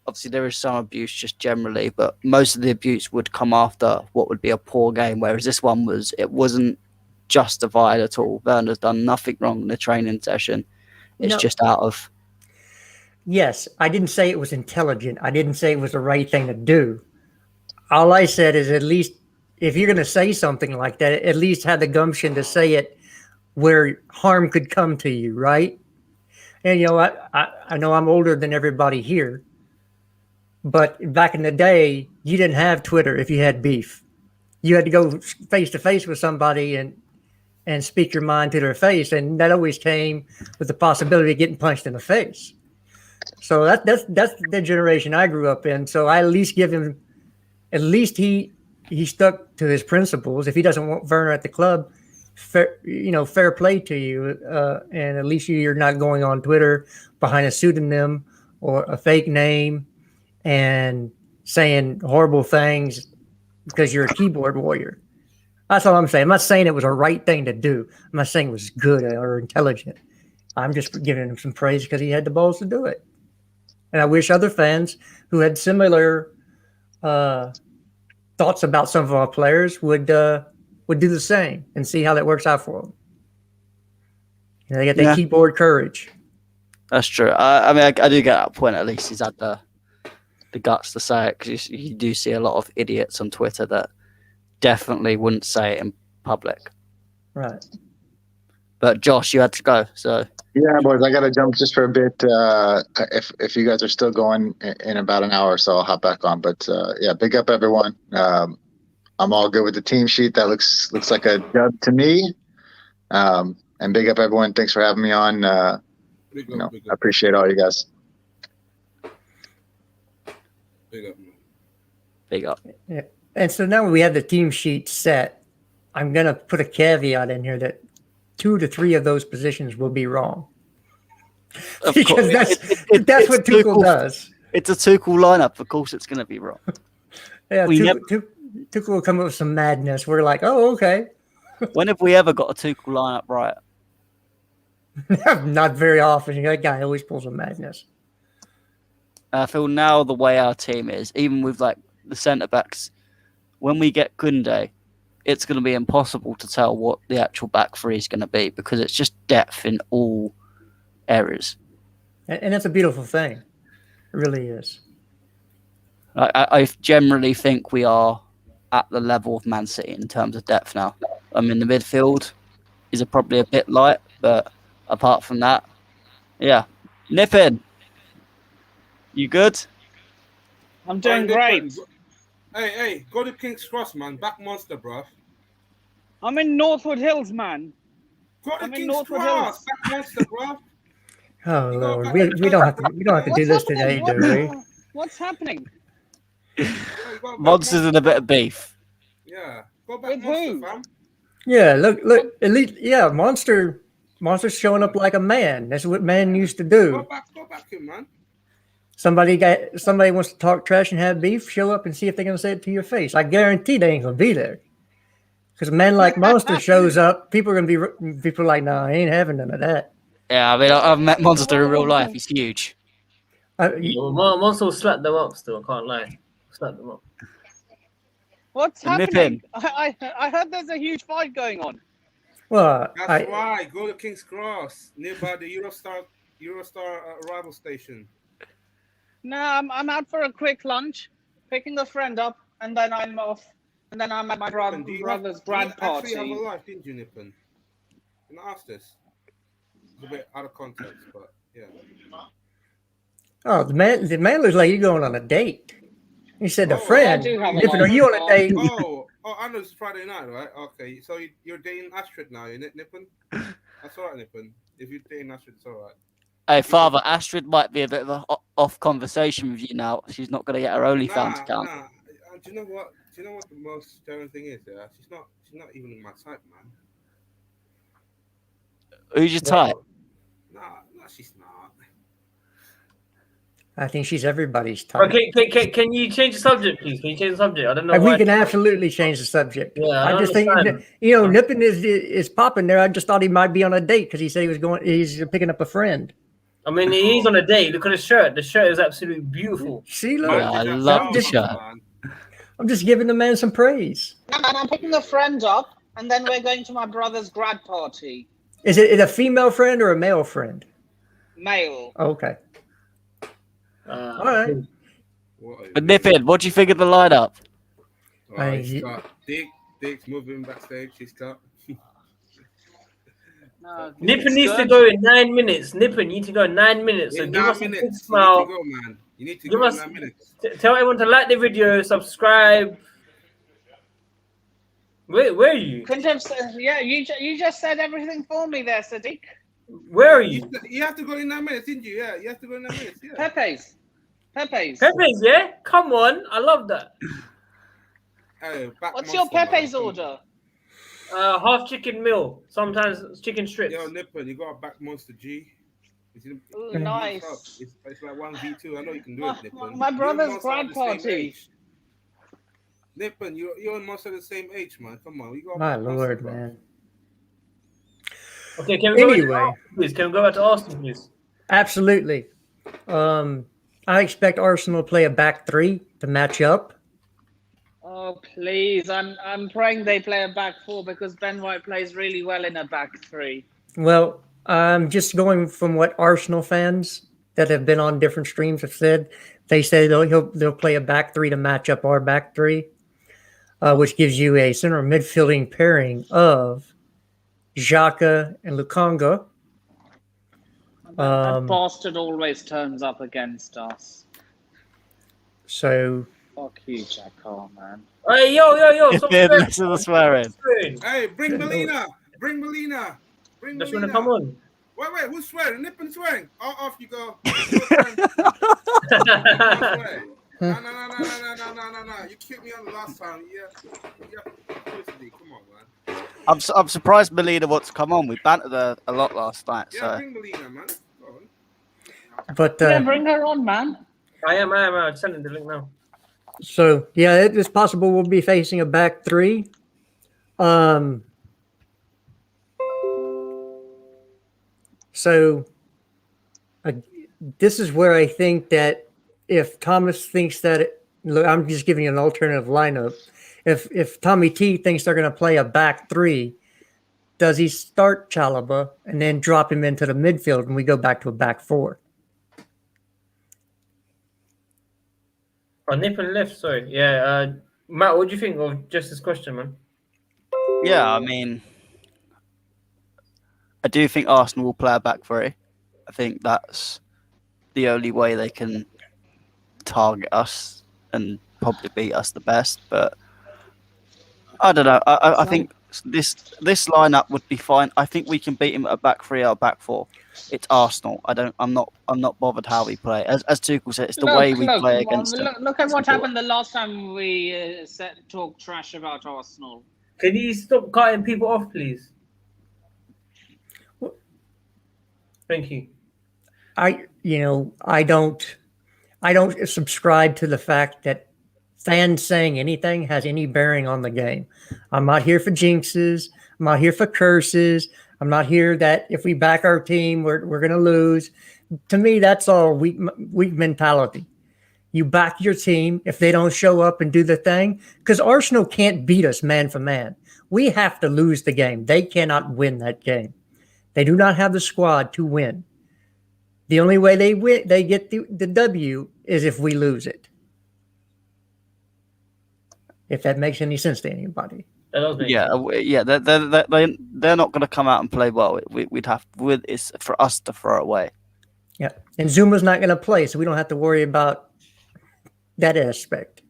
S10: obviously there is some abuse just generally, but most of the abuse would come after what would be a poor game, whereas this one wasn't justified at all. Werner's done nothing wrong in the training session. It's just out of...
S5: Yes, I didn't say it was intelligent. I didn't say it was the right thing to do. All I said is, at least if you're going to say something like that, at least have the gumption to say it where harm could come to you, right? And, I know I'm older than everybody here, but back in the day, you didn't have Twitter if you had beef. You had to go face to face with somebody and speak your mind to their face, and that always came with the possibility of getting punched in the face. So that's the generation I grew up in. So I at least give him, at least he stuck to his principles. If he doesn't want Werner at the club, fair play to you. And at least you're not going on Twitter behind a pseudonym or a fake name and saying horrible things because you're a keyboard warrior. That's all I'm saying. I'm not saying it was a right thing to do. I'm not saying it was good or intelligent. I'm just giving him some praise because he had the balls to do it. And I wish other fans who had similar thoughts about some of our players would do the same and see how that works out for them. They get that keyboard courage.
S10: That's true. I mean, I do get that point. At least he's had the guts to say it, because you do see a lot of idiots on Twitter that definitely wouldn't say it in public.
S5: Right.
S10: But Josh, you had to go, so...
S9: Yeah, boys, I got to jump just for a bit. If you guys are still going in about an hour or so, I'll hop back on. But yeah, big up everyone. I'm all good with the team sheet. That looks like a dub to me. And big up everyone. Thanks for having me on. I appreciate all you guys.
S7: Big up, man.
S10: Big up.
S5: Yeah. And so now we have the team sheet set. I'm going to put a caveat in here that 2 to 3 of those positions will be wrong. Because that's what Tuchel does.
S10: It's a Tuchel lineup. Of course, it's going to be wrong.
S5: Yeah, Tuchel will come up with some madness. We're like, oh, okay.
S10: When have we ever got a Tuchel lineup right?
S5: Not very often. That guy always pulls a madness.
S10: I feel now the way our team is, even with like the centre backs, when we get Kunde, it's going to be impossible to tell what the actual back three is going to be because it's just depth in all areas.
S5: And that's a beautiful thing. It really is.
S10: I generally think we are at the level of Man City in terms of depth now. I mean, the midfield is probably a bit light, but apart from that, yeah. Nippin, you good?
S2: I'm doing great.
S7: Hey, go to King's Cross, man. Back monster, bro.
S2: I'm in Northwood Hills, man.
S7: Go to
S2: I'm in
S7: King's
S2: Northwood
S7: Cross.
S2: Hills.
S7: Back monster, bro.
S5: Oh Lord, we don't have to do this today, do we?
S2: What's happening?
S10: Monsters and a bit of beef.
S7: Yeah, go back monster, fam.
S5: Yeah, look. At least, yeah, Monster's showing up like a man. That's what man used to do.
S7: Go back here, man.
S5: Somebody wants to talk trash and have beef. Show up and see if they're gonna say it to your face. I guarantee they ain't gonna be there. Because a man like Monster shows up, people are like, "No, I ain't having none of that."
S10: Yeah, I mean, I've met Monster in real life. He's huge.
S6: Monster will slap them up still, I can't lie. Slap them up.
S2: What's
S10: Nip
S2: happening?
S10: him.
S2: I heard there's a huge fight going on.
S5: Well,
S7: That's why. Go to King's Cross, nearby the Eurostar arrival station.
S2: No, I'm out for a quick lunch, picking a friend up, and then I'm off. And then I'm at my brother's grad party.
S7: You actually have a life, didn't you, Nippon? Can I ask this? It's a bit out of context, but yeah.
S5: Oh, the man looks like you're going on a date. He said to friend,
S2: I do have a
S5: Nippon, are you on a date?
S7: I know it's Friday night, right? Okay, so you're dating Astrid now, Nippon? That's all right, Nippon. If you're dating Astrid, it's all right.
S10: Hey, Father, Astrid might be a bit of an off conversation with you now. She's not going to get her OnlyFans account.
S7: Do you know what? Do you know what the most jarring thing is? Yeah, she's not even my type, man.
S10: Who's your type?
S7: No, she's not.
S5: I think she's everybody's type.
S6: Okay, can you change the subject, please? Can you change the subject? I don't know.
S5: We can absolutely change the subject.
S6: Yeah,
S5: I just think Nippon is popping there. I just thought he might be on a date because he said he's picking up a friend.
S6: I mean, he's on a date. Look at his shirt. The shirt is absolutely beautiful.
S5: See, look,
S10: I love the shirt.
S5: I'm just giving the man some praise.
S2: And I'm picking a friend up, and then we're going to my brother's grad party.
S5: Is it a female friend or a male friend?
S2: Male.
S5: Okay. All right.
S10: But Nippin, what do you think of the lineup?
S7: He's got Dick's moving backstage. He's got.
S6: Nippon needs to go in 9 minutes. Nippon, you need to go in 9 minutes. So give us a big smile.
S7: You need to go, man. You need to go in 9 minutes.
S6: Tell everyone to like the video, subscribe. Where are you?
S2: Yeah, you just said everything for me there, Sadiq.
S6: Where are you?
S7: You have to go in 9 minutes, didn't you? Yeah, you have to go in 9 minutes. Yeah.
S2: Pepe's,
S6: yeah? Come on. I love that.
S2: What's your Pepe's order?
S6: Half chicken meal. Sometimes chicken strips.
S7: Yo, Nippon, you got a back monster G.
S2: Ooh, nice.
S7: It's like 1v2. I know you can do it, Nippon.
S2: My brother's grad party.
S7: Nippon, you're and Monster the same age, man. Come on, we got.
S5: My Lord, man.
S6: Okay, can we go back to Arsenal, please? Can we go back to Arsenal, please?
S5: Absolutely. I expect Arsenal to play a back three to match up.
S2: Oh please! I'm praying they play a back four because Ben White plays really well in a back three.
S5: Well, I'm just going from what Arsenal fans that have been on different streams have said. They say they'll play a back three to match up our back three, which gives you a center midfielding pairing of Xhaka and Lukaku.
S2: That bastard always turns up against us.
S5: So.
S2: Fuck you, Xhaka, man.
S6: Hey, yo!
S10: Listen to the swearing.
S7: Hey, bring Melina! Bring Melina! Bring
S6: Just
S7: Melina!
S6: Come on.
S7: Wait, who's swearing? Nippon swearing. Off you go. No. You kicked me on the last time. Yeah. Come on, man.
S10: I'm surprised Melina wants to come on. We bantered her a lot last night.
S7: Yeah,
S10: so.
S7: bring Melina, man. Go on.
S5: But
S2: bring her on, man.
S6: I am. I'm sending the link now.
S5: So yeah, it is possible we'll be facing a back three. So this is where I think that if Thomas thinks that, look, I'm just giving you an alternative lineup. If Tommy T thinks they're going to play a back three, does he start Chalobah and then drop him into the midfield and we go back to a back four?
S6: Oh, nip and left, sorry. Yeah, Matt, what do you think of just this question, man?
S10: Yeah, I mean, I do think Arsenal will play a back three. I think that's the only way they can target us and probably beat us the best. But I don't know. I think this lineup would be fine. I think we can beat him at a back three or a back four. It's Arsenal. I'm not bothered how we play. As Tuchel said, it's the way we play against them.
S2: Look at what happened the last time we talked trash about Arsenal.
S6: Can you stop cutting people off, please? Thank you.
S5: I don't subscribe to the fact that fans saying anything has any bearing on the game. I'm not here for jinxes. I'm not here for curses. I'm not here that if we back our team, we're going to lose. To me, that's all weak mentality. You back your team if they don't show up and do the thing, because Arsenal can't beat us man for man. We have to lose the game. They cannot win that game. They do not have the squad to win. The only way they get the W is if we lose it. If that makes any sense to anybody.
S10: Yeah. They're not going to come out and play well. It's for us to throw away.
S5: Yeah, and Zuma's not going to play, so we don't have to worry about that aspect.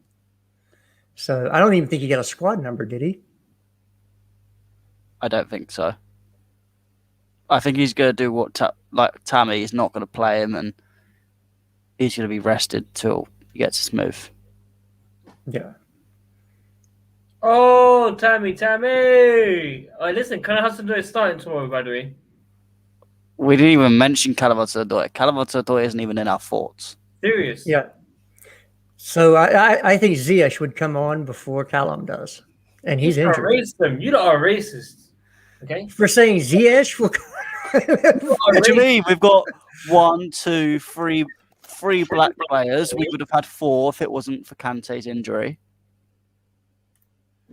S5: So I don't even think he got a squad number, did he?
S10: I don't think so. I think he's going to do what Tammy. He's not going to play him, and he's going to be rested till he gets his move.
S5: Yeah.
S6: Oh, Tammy. Oh, listen, can I have some is starting tomorrow, by the way?
S10: We didn't even mention Chalobah. Chalobah isn't even in our thoughts.
S6: Serious?
S5: Yeah. So I think Ziyech would come on before Callum does, and he's injured.
S6: You lot are racist. Okay.
S5: For saying Ziyech,
S10: What do you mean? We've got 1, 2, 3 black players. We would have had 4 if it wasn't for Kante's injury.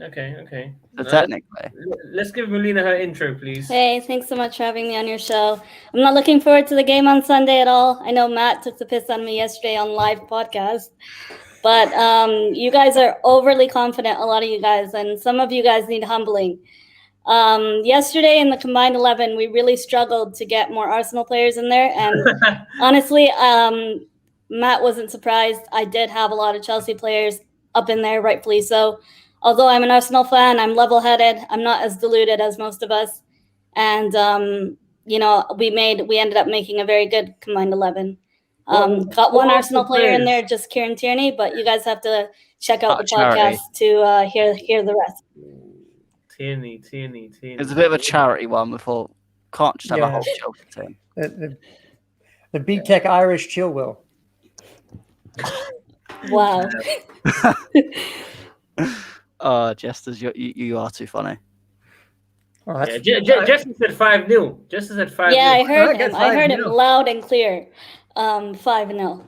S6: Okay.
S10: So technically.
S6: Let's give Melina her intro, please.
S14: Hey, thanks so much for having me on your show. I'm not looking forward to the game on Sunday at all. I know Matt took the piss on me yesterday on live podcast. But you guys are overly confident, a lot of you guys, and some of you guys need humbling. Yesterday in the combined 11, we really struggled to get more Arsenal players in there. And honestly, Matt wasn't surprised. I did have a lot of Chelsea players up in there, rightfully so. Although I'm an Arsenal fan, I'm level-headed. I'm not as deluded as most of us. And, we ended up making a very good combined 11. Got one Arsenal player in there, just Kieran Tierney, but you guys have to check out the podcast to hear the rest.
S6: Tierney.
S10: It's a bit of a charity one before. Can't just have a whole Chelsea team.
S5: The B-Tech Irish Chilwell.
S14: Wow.
S10: Jesters, you are too funny.
S5: Oh,
S6: Jesse said 5-0. Jesse said 5-0.
S14: Yeah, I heard him. I heard him loud and clear. 5-0.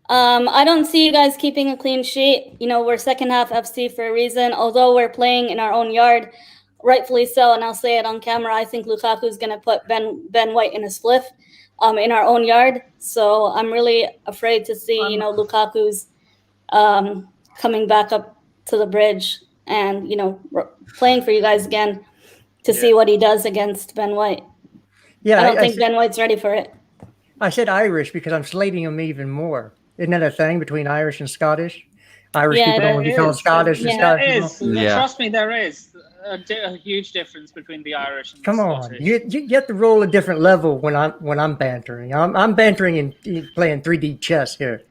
S14: I don't see you guys keeping a clean sheet. We're second half FC for a reason. Although we're playing in our own yard, rightfully so, and I'll say it on camera, I think Lukaku's going to put Ben White in a spliff in our own yard. So I'm really afraid to see, Lukaku's coming back up to the bridge and, playing for you guys again to see what he does against Ben White.
S5: Yeah,
S14: I don't think Ben White's ready for it.
S5: I said Irish because I'm slating him even more. Isn't that a thing between Irish and Scottish? Irish people don't want to be called Scottish. And Scottish people.
S2: Trust me, there is a huge difference between the Irish and the Scottish.
S5: You have to roll a different level when I'm bantering. I'm bantering and playing 3D chess here.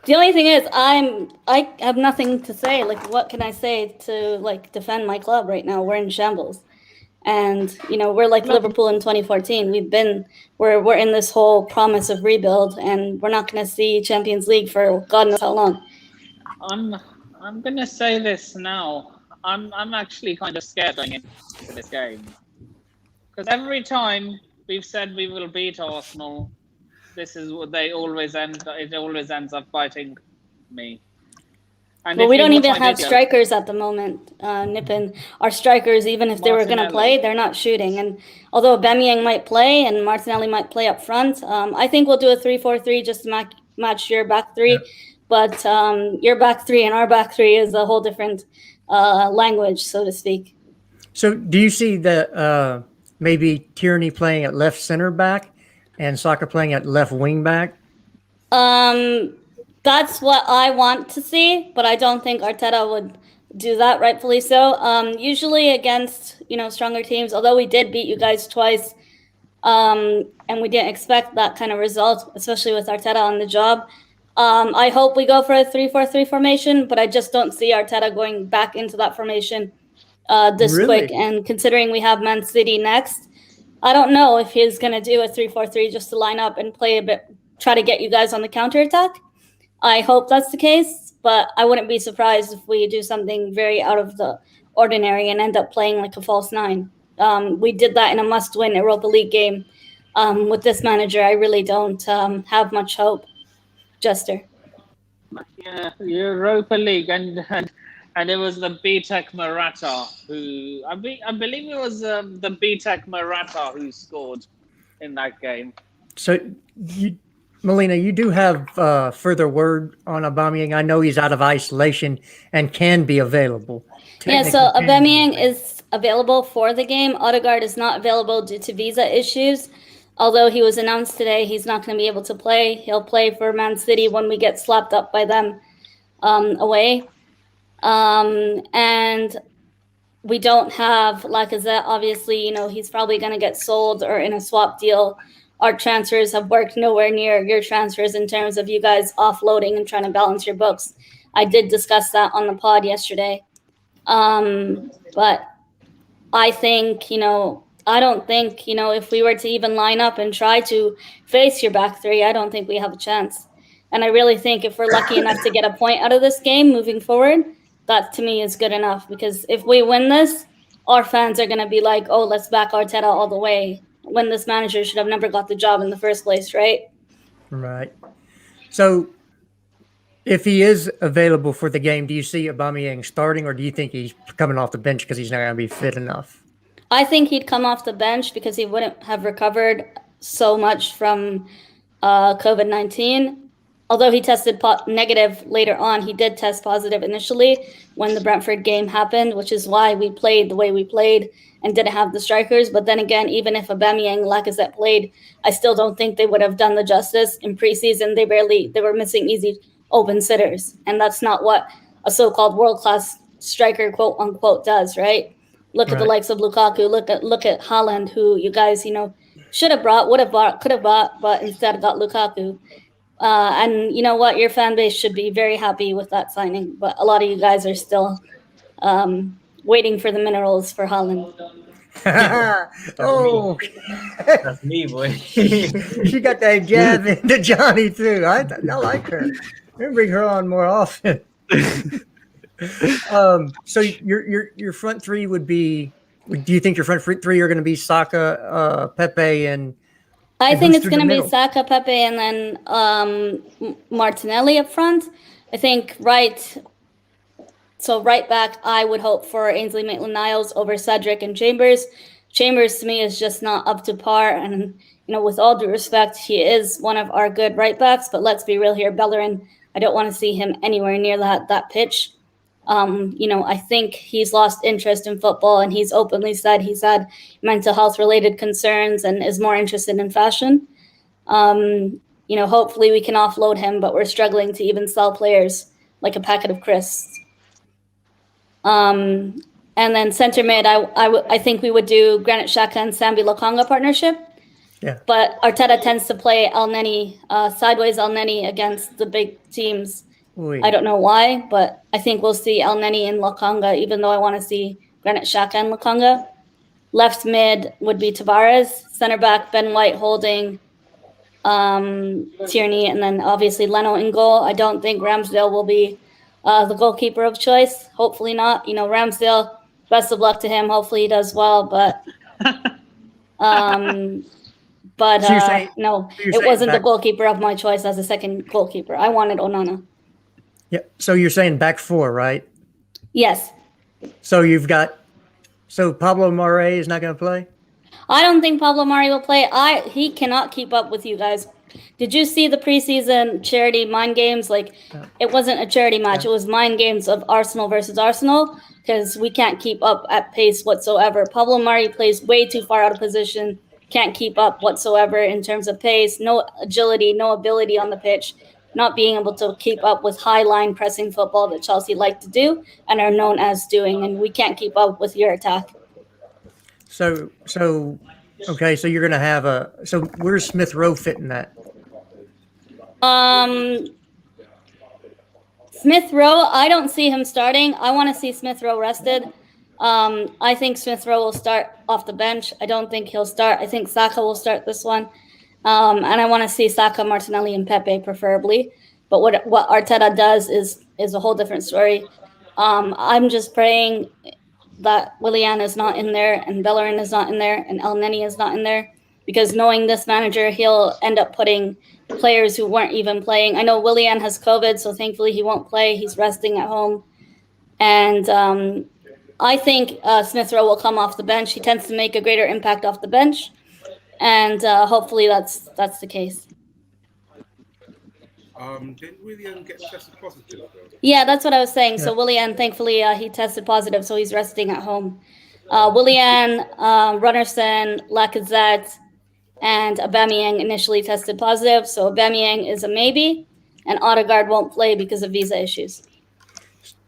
S14: The only thing is, I have nothing to say. Like, what can I say to defend my club right now? We're in shambles, and we're like Liverpool in 2014. We're in this whole promise of rebuild, and we're not going to see Champions League for God knows how long.
S2: I'm going to say this now. I'm actually kind of scared going into this game because every time we've said we will beat Arsenal. This is what they always end. It always ends up biting me. And
S14: Well,
S2: if
S14: we
S2: you
S14: don't
S2: watch
S14: even
S2: my
S14: have
S2: videos-
S14: strikers at the moment, Nippon. Our strikers, even if they were going to
S2: Martinelli.
S14: play, they're not shooting. And although Aubameyang might play and Martinelli might play up front, I think we'll do a 3-4-3 just to match your back three. But your back three and our back three is a whole different language, so to speak.
S5: So do you see the maybe Tierney playing at left center back and Saka playing at left wing back?
S14: That's what I want to see, but I don't think Arteta would do that, rightfully so. Usually against, stronger teams, although we did beat you guys twice, and we didn't expect that kind of result, especially with Arteta on the job. I hope we go for a 3-4-3 formation, but I just don't see Arteta going back into that formation this
S5: Really?
S14: quick. And considering we have Man City next, I don't know if he's going to do a 3-4-3 just to line up and play a bit, try to get you guys on the counterattack. I hope that's the case, but I wouldn't be surprised if we do something very out of the ordinary and end up playing like a false nine. We did that in a must-win Europa League game. With this manager, I really don't have much hope. Jester.
S2: Yeah, Europa League, and it was the BTEC Morata who I believe it was the BTEC Morata who scored in that game.
S5: So Melina, you do have further word on Aubameyang. I know he's out of isolation and can be available.
S14: Yeah, so Aubameyang is available for the game. Odegaard is not available due to visa issues. Although he was announced today, he's not going to be able to play. He'll play for Man City when we get slapped up by them away. And we don't have Lacazette. Obviously, he's probably going to get sold or in a swap deal. Our transfers have worked nowhere near your transfers in terms of you guys offloading and trying to balance your books. I did discuss that on the pod yesterday. But I think, I don't think, if we were to even line up and try to face your back three, I don't think we have a chance. And I really think if we're lucky enough to get a point out of this game moving forward, that to me is good enough. Because if we win this, our fans are going to be like, oh, let's back Arteta all the way, when this manager should have never got the job in the first place, right?
S5: Right. So if he is available for the game, do you see Aubameyang starting, or do you think he's coming off the bench because he's not going to be fit enough?
S14: I think he'd come off the bench because he wouldn't have recovered so much from COVID-19. Although he tested negative later on, he did test positive initially when the Brentford game happened, which is why we played the way we played and didn't have the strikers. But then again, even if Aubameyang and Lacazette played, I still don't think they would have done the justice. In preseason, they were missing easy open sitters. And that's not what a so-called world-class striker, quote unquote, does, right? Look at the likes of Lukaku. Look at Haaland, who you guys, should have brought, would have bought, could have bought, but instead got Lukaku. And you know what? Your fan base should be very happy with that signing. But a lot of you guys are still waiting for the minerals for Haaland.
S5: Oh,
S6: That's me, boy.
S5: She got that jab into Johnny too. I like her. We'll bring her on more often. So your front three would be. Do you think your front three are going to be Saka, Pepe, and?
S14: I think it's going to be Saka, Pepe, and then Martinelli up front. I think right back, I would hope for Ainsley Maitland-Niles over Cedric and Chambers. Chambers, to me, is just not up to par. And, with all due respect, he is one of our good right backs. But let's be real here. Bellerin, I don't want to see him anywhere near that pitch. I think he's lost interest in football, and he's openly said he's had mental health related concerns and is more interested in fashion. Hopefully we can offload him, but we're struggling to even sell players like a packet of crisps. And then center mid, I think we would do Granit Xhaka and Sambi Lokonga partnership.
S5: Yeah.
S14: But Arteta tends to play sideways El Neni against the big teams.
S5: Oui.
S14: I don't know why, but I think we'll see El Neni and Lokonga, even though I want to see Granit Xhaka and Lokonga. Left mid would be Tavares. Center back, Ben White holding Tierney, and then obviously Leno in goal. I don't think Ramsdale will be the goalkeeper of choice. Hopefully not. Ramsdale, best of luck to him. Hopefully he does well, but But
S5: So you're saying-
S14: no,
S5: so you're
S14: it
S5: saying
S14: wasn't the
S5: back-
S14: goalkeeper of my choice as a second goalkeeper. I wanted Onana.
S5: Yeah. So you're saying back four, right?
S14: Yes.
S5: So so Pablo Mare is not going to play?
S14: I don't think Pablo Mari will play. He cannot keep up with you guys. Did you see the preseason charity mind games? Like, it wasn't a charity match. It was mind games of Arsenal versus Arsenal because we can't keep up at pace whatsoever. Pablo Mari plays way too far out of position, can't keep up whatsoever in terms of pace, no agility, no ability on the pitch, not being able to keep up with high line pressing football that Chelsea like to do and are known as doing. And we can't keep up with your attack.
S5: So okay, so you're going to have so where's Smith Rowe fit in that?
S14: Smith Rowe, I don't see him starting. I want to see Smith Rowe rested. I think Smith Rowe will start off the bench. I don't think he'll start. I think Saka will start this one. And I want to see Saka, Martinelli, and Pepe preferably. But what Arteta does is a whole different story. I'm just praying that Willian is not in there and Bellerin is not in there and El Neni is not in there, because knowing this manager, he'll end up putting players who weren't even playing. I know Willian has COVID, so thankfully he won't play. He's resting at home. And I think Smith Rowe will come off the bench. He tends to make a greater impact off the bench. And hopefully that's the case.
S7: Didn't William get tested positive though?
S14: Yeah, that's what I was saying. So Willian, thankfully, he tested positive, so he's resting at home. Willian, Runnerson, Lacazette, and Aubameyang initially tested positive. So Aubameyang is a maybe, and Odegaard won't play because of visa issues.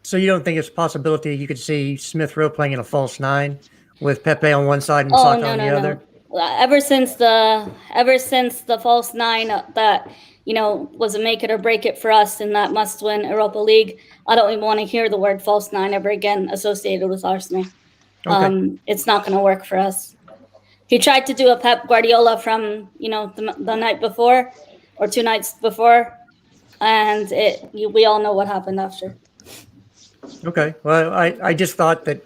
S5: So you don't think it's a possibility you could see Smith Rowe playing in a false nine with Pepe on one side and Saka on the other?
S14: Ever since the false nine that was a make it or break it for us in that must-win Europa League, I don't even want to hear the word false nine ever again associated with Arsenal.
S5: Okay.
S14: It's not going to work for us. He tried to do a Pep Guardiola from the night before or 2 nights before, and we all know what happened after.
S5: Okay. Well, I just thought that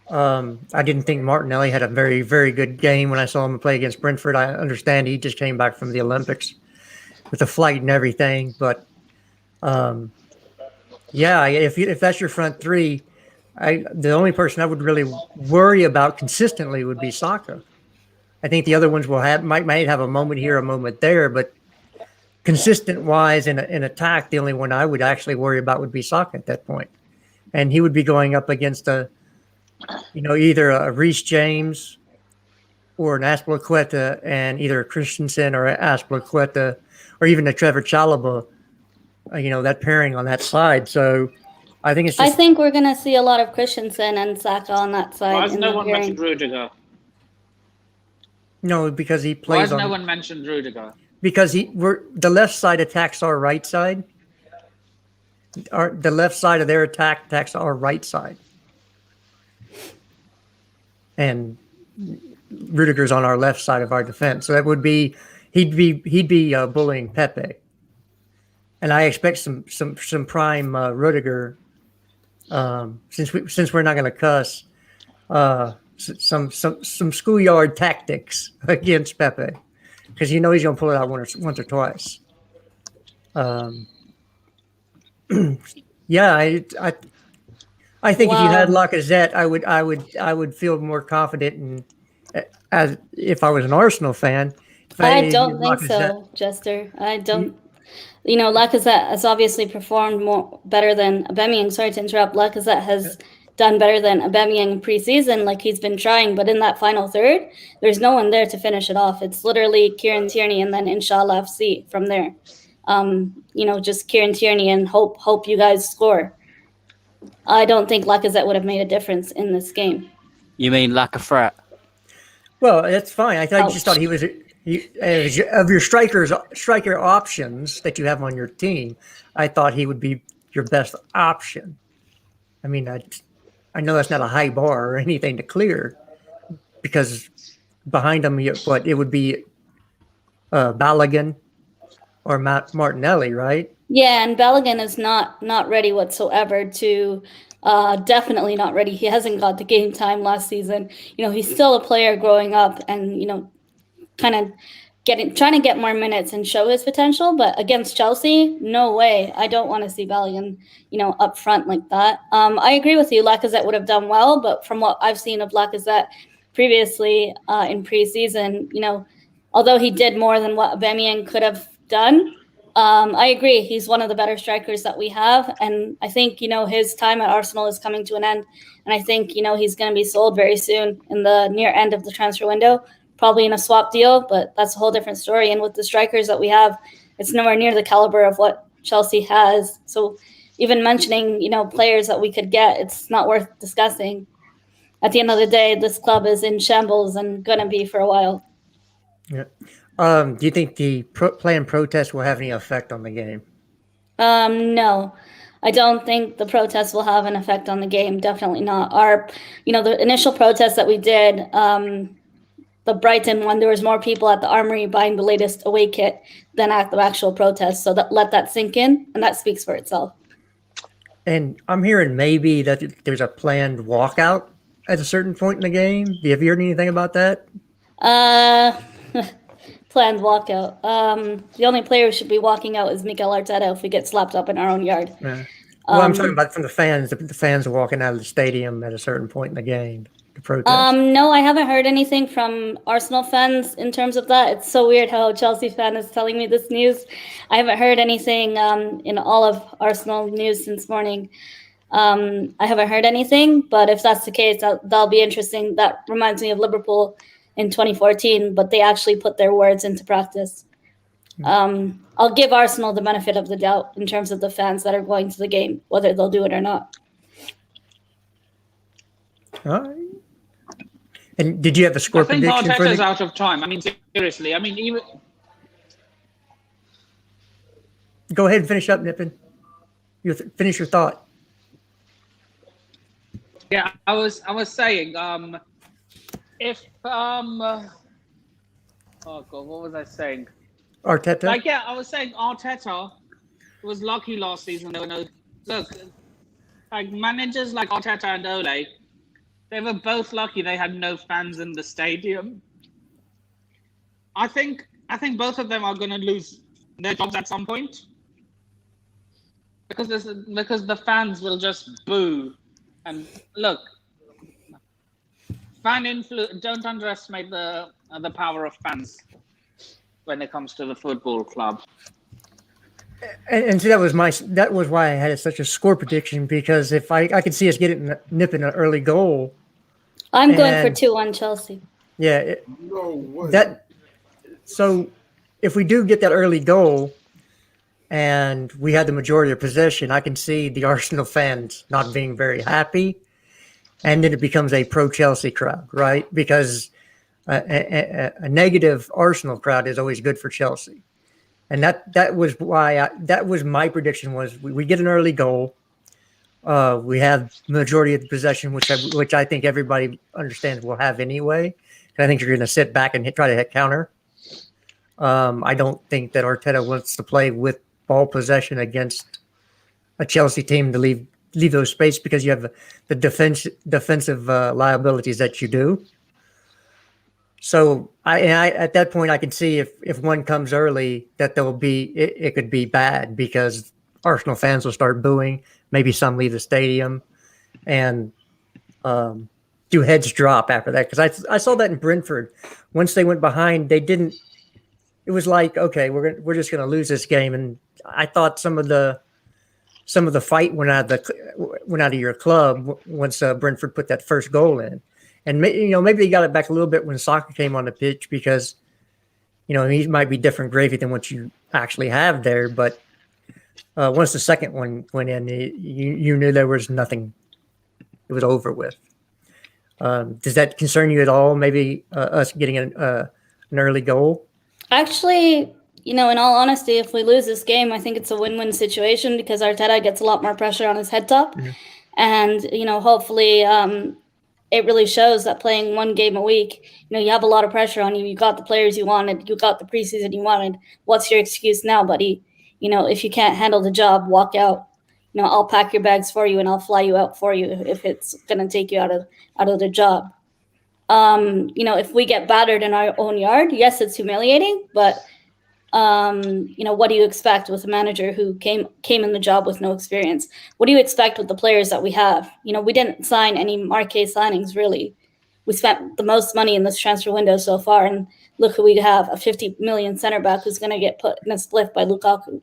S5: I didn't think Martinelli had a very, very good game when I saw him play against Brentford. I understand he just came back from the Olympics with the flight and everything, but if that's your front three, the only person I would really worry about consistently would be Saka. I think the other ones might have a moment here, a moment there, but consistent wise in attack, the only one I would actually worry about would be Saka at that point, and he would be going up against either a Reece James or an Azpilicueta, and either a Christensen or an Azpilicueta, or even a Trevor Chalobah, that pairing on that side. So I think it's just...
S14: I think we're going to see a lot of Christensen and Saka on that side.
S2: Why has no one mentioned Rudiger?
S5: No, because he plays
S2: Why has no one mentioned Rudiger?
S5: Because the left side attacks our right side. The left side of their attack attacks our right side. And Rudiger's on our left side of our defense. So that would be... He'd be bullying Pepe, and I expect some prime Rudiger. Since we're not going to cuss, some schoolyard tactics against Pepe, because he's going to pull it out once or twice. Yeah, I think if you had Lacazette, I would feel more confident as if I was an Arsenal fan.
S14: I don't think so, Jester. I don't. Lacazette has obviously performed better than Aubameyang. Sorry to interrupt. Lacazette has done better than Aubameyang in preseason, like he's been trying. But in that final third, there's no one there to finish it off. It's literally Kieran Tierney and then Inshallah FC from there. Just Kieran Tierney and hope you guys score. I don't think Lacazette would have made a difference in this game.
S10: You mean Lacazette?
S5: Well, that's fine. I just thought he was... of your striker options that you have on your team, I thought he would be your best option. I mean, I know that's not a high bar or anything to clear, because behind him, it would be Balogun or Martinelli, right?
S14: Yeah, and Balogun is not ready whatsoever to. Definitely not ready. He hasn't got the game time last season. He's still a player growing up, and kind of trying to get more minutes and show his potential. But against Chelsea, no way. I don't want to see Bellingham, up front like that. I agree with you. Lacazette would have done well, but from what I've seen of Lacazette previously in preseason, although he did more than what Aubameyang could have done, I agree. He's one of the better strikers that we have. And I think, his time at Arsenal is coming to an end. And I think, he's going to be sold very soon in the near end of the transfer window, probably in a swap deal, but that's a whole different story. And with the strikers that we have, it's nowhere near the caliber of what Chelsea has. So even mentioning, players that we could get, it's not worth discussing. At the end of the day, this club is in shambles and going to be for a while.
S5: Yeah. Do you think the planned protest will have any effect on the game?
S14: No, I don't think the protests will have an effect on the game. Definitely not. The initial protest that we did, the Brighton one, there was more people at the Armory buying the latest away kit than at the actual protest. So let that sink in, and that speaks for itself.
S5: And I'm hearing maybe that there's a planned walkout at a certain point in the game. Have you heard anything about that?
S14: Planned walkout. The only player who should be walking out is Mikel Arteta if we get slapped up in our own yard.
S5: Yeah. Well, I'm talking about from the fans. The fans are walking out of the stadium at a certain point in the game to protest.
S14: No, I haven't heard anything from Arsenal fans in terms of that. It's so weird how a Chelsea fan is telling me this news. I haven't heard anything in all of Arsenal news since morning. I haven't heard anything, but if that's the case, that'll be interesting. That reminds me of Liverpool in 2014, but they actually put their words into practice. I'll give Arsenal the benefit of the doubt in terms of the fans that are going to the game, whether they'll do it or not.
S5: All right. And did you have a score prediction?
S2: I think Arteta's out of time. I mean, seriously. I mean, even.
S5: Go ahead and finish up, Nippon. Finish your thought.
S2: Yeah, I was saying, if oh god, what was I saying?
S5: Arteta.
S2: I was saying Arteta was lucky last season. There were no managers like Arteta and Ole. They were both lucky they had no fans in the stadium. I think both of them are going to lose their jobs at some point because the fans will just boo. And look, don't underestimate the power of fans when it comes to the football club.
S5: And see, that was why I had such a score prediction, because if I could see us nipping an early goal.
S14: I'm going for 2-1 Chelsea.
S5: Yeah.
S7: No way.
S5: So if we do get that early goal and we had the majority of possession, I can see the Arsenal fans not being very happy. And then it becomes a pro-Chelsea crowd, right? Because a negative Arsenal crowd is always good for Chelsea. And that was why that was my prediction was we get an early goal. We have majority of the possession, which I think everybody understands we'll have anyway. And I think you're going to sit back and try to hit counter. I don't think that Arteta wants to play with ball possession against a Chelsea team to leave those space, because you have the defensive liabilities that you do. So I at that point I can see if one comes early that it could be bad, because Arsenal fans will start booing. Maybe some leave the stadium, and do heads drop after that. Because I saw that in Brentford. Once they went behind, they didn't. It was like, okay, we're just going to lose this game. And I thought some of the fight went out of your club once Brentford put that first goal in. And maybe they got it back a little bit when Saka came on the pitch, because he might be different gravy than what you actually have there. But once the second one went in, you knew there was nothing. It was over with. Does that concern you at all? Maybe us getting an early goal? Actually,
S14: in all honesty, if we lose this game, I think it's a win-win situation, because Arteta gets a lot more pressure on his head top. Mm-hmm. And, hopefully it really shows that playing one game a week, you have a lot of pressure on you. You got the players you wanted. You got the preseason you wanted. What's your excuse now, buddy? If you can't handle the job, walk out. I'll pack your bags for you and I'll fly you out for you if it's going to take you out of the job. if we get battered in our own yard, yes, it's humiliating, but what do you expect with a manager who came in the job with no experience? What do you expect with the players that we have? We didn't sign any marquee signings, really. We spent the most money in this transfer window so far, and look who we have, a 50 million center back who's going to get put in a split by Lukaku.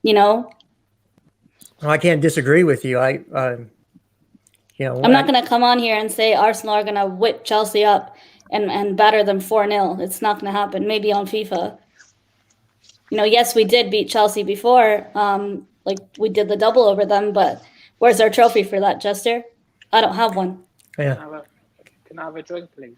S5: Well, I can't disagree with you. I'm
S14: not going to come on here and say Arsenal are going to whip Chelsea up and batter them 4-0. It's not going to happen. Maybe on FIFA. Yes, we did beat Chelsea before. We did the double over them, but where's our trophy for that, Jester? I don't have one.
S5: Yeah.
S2: Can I have a drink, please?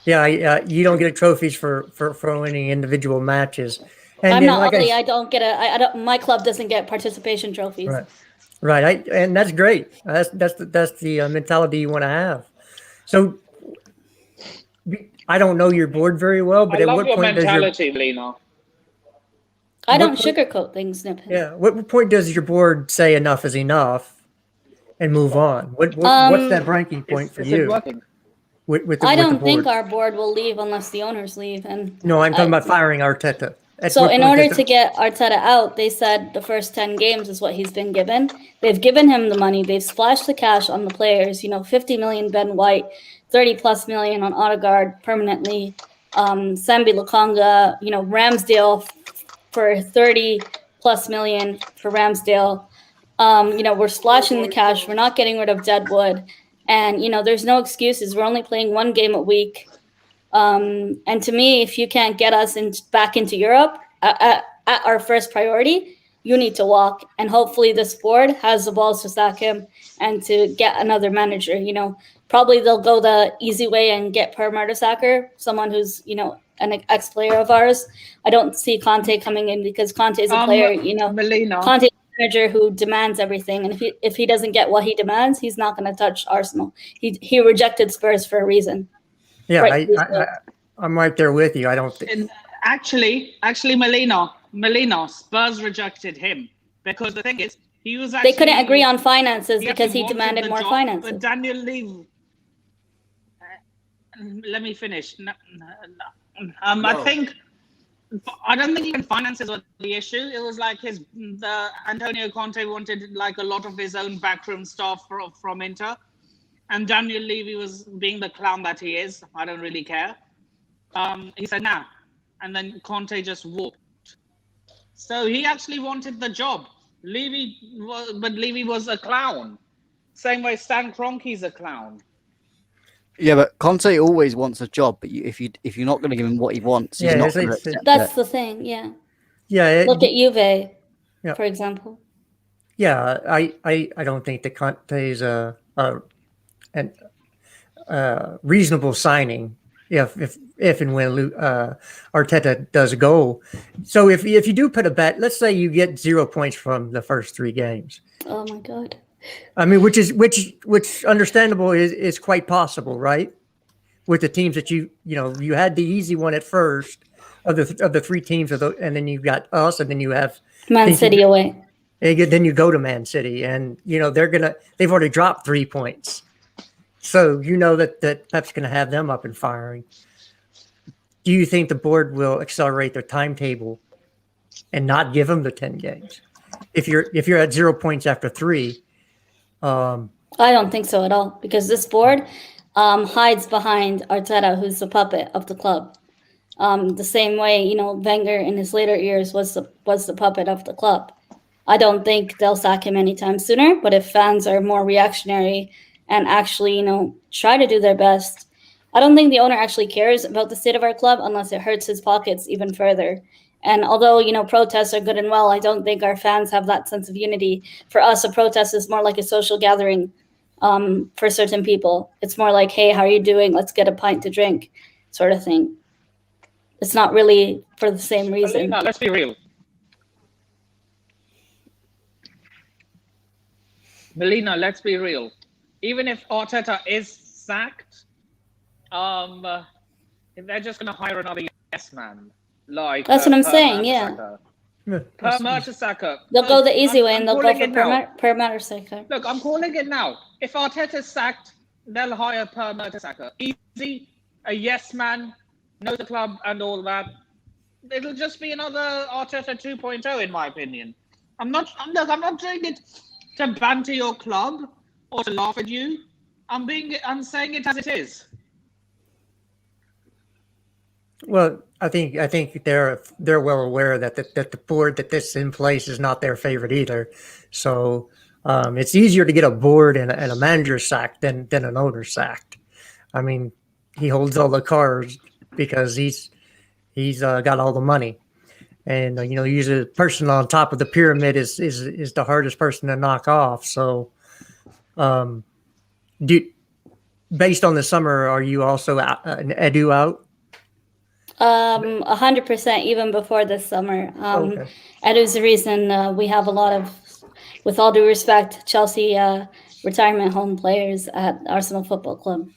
S5: Yeah, you don't get trophies for winning individual matches. And
S14: I'm
S5: then,
S14: not
S5: like
S14: ugly. I don't get I don't. My club doesn't get participation trophies.
S5: Right. And that's great. That's the mentality you want to have. So I don't know your board very well, but
S2: I
S5: at
S2: love
S5: what
S2: your
S5: point
S2: mentality, Lena.
S14: I don't sugarcoat things, Nip.
S5: Yeah. What point does your board say enough is enough and move on? What's that breaking point for you?
S14: I don't think our board will leave unless the owners leave. And
S5: no, I'm talking about firing Arteta.
S14: So in order to get Arteta out, they said the first 10 games is what he's been given. They've given him the money. They've splashed the cash on the players. 50 million Ben White, 30 plus million on Odegaard permanently. Sambi Lukonga, Ramsdale for 30 plus million for Ramsdale. We're splashing the cash. We're not getting rid of Deadwood. And, there's no excuses. We're only playing one game a week. And to me, if you can't get us back into Europe at our first priority, you need to walk. And hopefully this board has the balls to sack him and to get another manager. Probably they'll go the easy way and get Per Mertesacker, someone who's, an ex-player of ours. I don't see Conte coming in because Conte is a player,
S2: Melina.
S14: Conte is a manager who demands everything. And if he doesn't get what he demands, he's not going to touch Arsenal. He rejected Spurs for a reason.
S5: Yeah,
S14: Right.
S5: I'm right there with you. I don't think.
S2: And actually, Melina, Spurs rejected him because the thing is, he was actually.
S14: They couldn't agree on finances because he demanded more finances.
S2: But Daniel Levy. Let me finish. I don't think even finances were the issue. It was like Antonio Conte wanted like a lot of his own backroom staff from Inter. And Daniel Levy was being the clown that he is. I don't really care. He said, nah. And then Conte just walked. So he actually wanted the job. Levy was a clown. Same way Stan Kroenke's a clown.
S10: Yeah, but Conte always wants a job. But if you're not going to give him what he wants, he's not going to accept
S14: That's
S10: it.
S14: the thing, yeah.
S5: Yeah.
S14: Look at Juve, for example.
S5: Yeah, I don't think that Conte is a reasonable signing if and when Arteta does a goal. So if you do put a bet, let's say you get 0 points from the first 3 games.
S14: Oh my God.
S5: I mean, which understandable is quite possible, right? With the teams that you had the easy one at first of the 3 teams and then you got us, and then you have
S14: Man City away.
S5: Then you go to Man City, and they've already dropped 3 points. So that Pep's going to have them up and firing. Do you think the board will accelerate their timetable and not give them the 10 games? If you're at 0 points after 3,
S14: I don't think so at all, because this board hides behind Arteta, who's the puppet of the club. The same way Wenger in his later years was the puppet of the club. I don't think they'll sack him anytime sooner. But if fans are more reactionary and actually, try to do their best. I don't think the owner actually cares about the state of our club unless it hurts his pockets even further. And although, protests are good and well, I don't think our fans have that sense of unity. For us, a protest is more like a social gathering for certain people. It's more like, hey, how are you doing? Let's get a pint to drink sort of thing. It's not really for the same reason.
S2: Melina, let's be real. Melina, let's be real. Even if Arteta is sacked, if they're just going to hire another yes man, like
S14: that's what I'm saying, yeah.
S2: Per Mertesacker.
S14: They'll go the easy way and they'll go for Per Mertesacker.
S2: Look, I'm calling it now. If Arteta's sacked, they'll hire Per Mertesacker. Easy, a yes man, knows the club and all that. It'll just be another Arteta 2.0, in my opinion. I'm not doing it to banter your club or to laugh at you. I'm saying it as it is.
S5: Well, I think they're well aware that the board that's in place is not their favorite either. So it's easier to get a board and a manager sacked than an owner sacked. I mean, he holds all the cards because he's got all the money, and usually the person on top of the pyramid is the hardest person to knock off. So, based on the summer, are you also an Edu out?
S14: 100%, even before this summer.
S5: Okay.
S14: Edu's the reason we have a lot of, with all due respect, Chelsea retirement home players at Arsenal Football Club.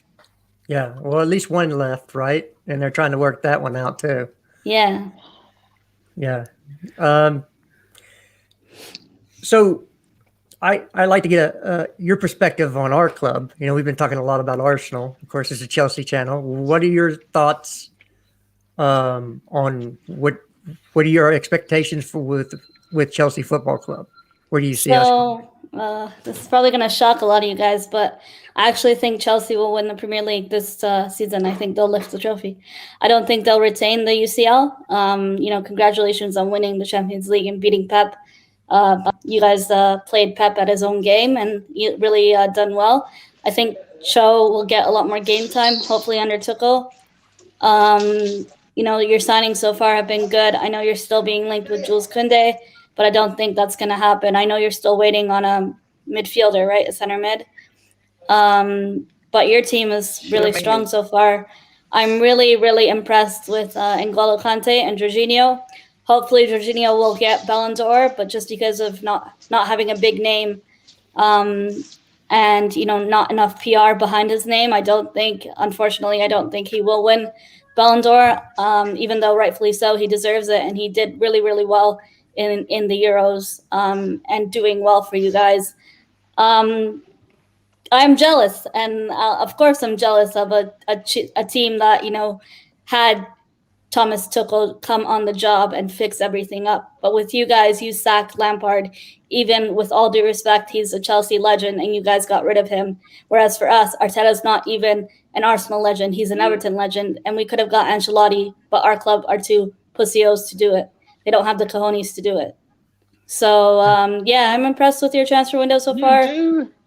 S5: Yeah, well, at least one left, right? And they're trying to work that one out too.
S14: Yeah.
S5: Yeah. So I like to get your perspective on our club. We've been talking a lot about Arsenal. Of course, it's a Chelsea channel. What are your thoughts on what are your expectations for with Chelsea Football Club? Where do you see us?
S14: So this is probably going to shock a lot of you guys, but I actually think Chelsea will win the Premier League this season. I think they'll lift the trophy. I don't think they'll retain the UCL. Congratulations on winning the Champions League and beating Pep. You guys played Pep at his own game and you really done well. I think Cho will get a lot more game time, hopefully under Tuchel. Your signings so far have been good. I know you're still being linked with Jules Koundé, but I don't think that's going to happen. I know you're still waiting on a midfielder, right? A center mid. But your team is really strong so far. I'm really, really impressed with N'Golo Kante and Jorginho. Hopefully Jorginho will get Ballon d'Or, but just because of not having a big name and not enough PR behind his name, unfortunately, I don't think he will win Ballon d'Or, even though rightfully so, he deserves it, and he did really, really well in the Euros and doing well for you guys. I'm jealous, and of course I'm jealous of a team that had Thomas Tuchel come on the job and fix everything up. But with you guys, you sacked Lampard. Even with all due respect, he's a Chelsea legend, and you guys got rid of him. Whereas for us, Arteta's not even an Arsenal legend. He's an Everton legend, and we could have got Ancelotti, but our club are too pussios to do it. They don't have the cojones to do it. So, I'm impressed with your transfer window so far.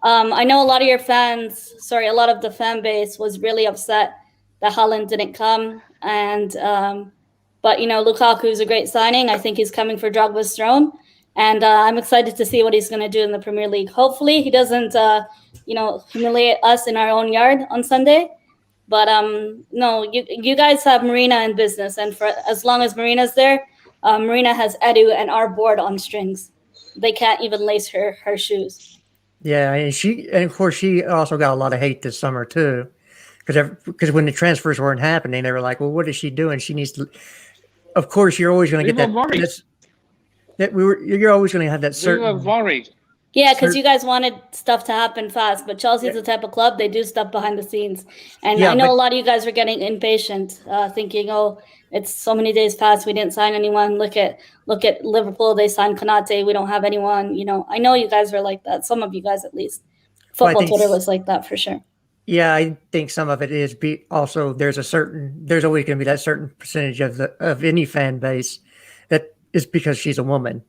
S14: I know a lot of the fan base was really upset that Haaland didn't come. But Lukaku is a great signing. I think he's coming for Drogba's throne. And I'm excited to see what he's going to do in the Premier League. Hopefully he doesn't, humiliate us in our own yard on Sunday. But no, you guys have Marina in business. And for as long as Marina's there, Marina has Edu and our board on strings. They can't even lace her shoes.
S5: Yeah, and of course she also got a lot of hate this summer too, because when the transfers weren't happening, they were like, "Well, what is she doing? She needs to." Of course, you're always going to get that. You're always going to have that certain.
S2: We were worried.
S14: Yeah, because you guys wanted stuff to happen fast, but Chelsea's the type of club, they do stuff behind the scenes. And I know a lot of you guys were getting impatient, thinking, "Oh, it's so many days past, we didn't sign anyone. Look at Liverpool, they signed Konate, we don't have anyone." I know you guys were like that. Some of you guys, at least. Football Twitter was like that for sure.
S5: Yeah, I think some of it is also there's always going to be that certain percentage of any fan base that is because she's a woman,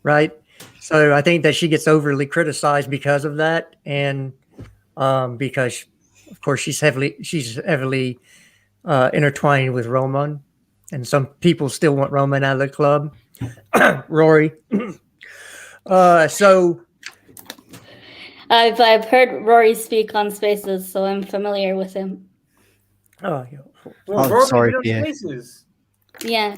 S5: right? So I think that she gets overly criticized because of that, and because of course she's heavily intertwined with Roman, and some people still want Roman out of the club. Rory. So
S14: I've heard Rory speak on Spaces, so I'm familiar with him.
S5: Oh, yeah.
S6: Well, sorry. Spaces?
S14: Yeah.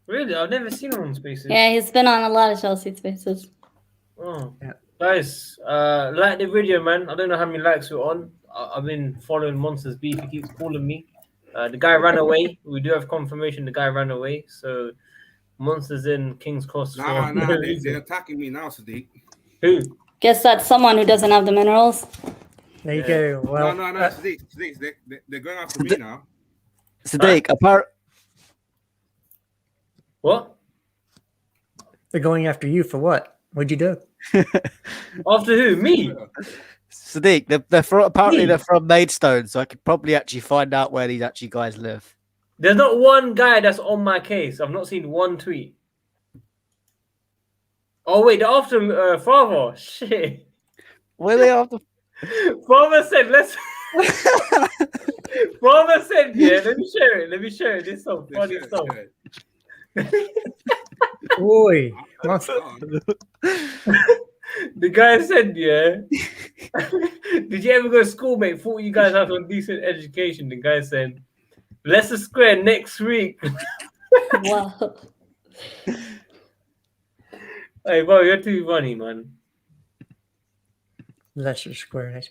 S6: Really? I've never seen him on Spaces.
S14: Yeah, he's been on a lot of Chelsea Spaces.
S6: Oh, yeah. Guys, like the video, man. I don't know how many likes we're on. I've been following Monsters Beef. He keeps calling me. The guy ran away. We do have confirmation the guy ran away. So Monsters in King's Cross.
S7: They're attacking me now, Sadiq.
S6: Who?
S14: Guess that's someone who doesn't have the minerals.
S5: There you go. Well,
S7: no, Sadiq, they're going after me now.
S10: Sadiq,
S6: What?
S5: They're going after you for what? What'd you do?
S6: After who? Me?
S10: Sadiq, they're from Maidstone, so I could probably actually find out where these actually guys live.
S6: There's not one guy that's on my case. I've not seen one tweet. Oh wait, they're after Father. Shit.
S10: Where are they after?
S6: Father said, let's. Father said, yeah. Let me share it. This is so funny stuff.
S5: Boy.
S6: The guy said, yeah. Did you ever go to school, mate? Thought you guys have a decent education. The guy said, Leicester Square next week.
S14: Wow.
S6: Hey, bro, you're too funny, man.
S5: Leicester Square.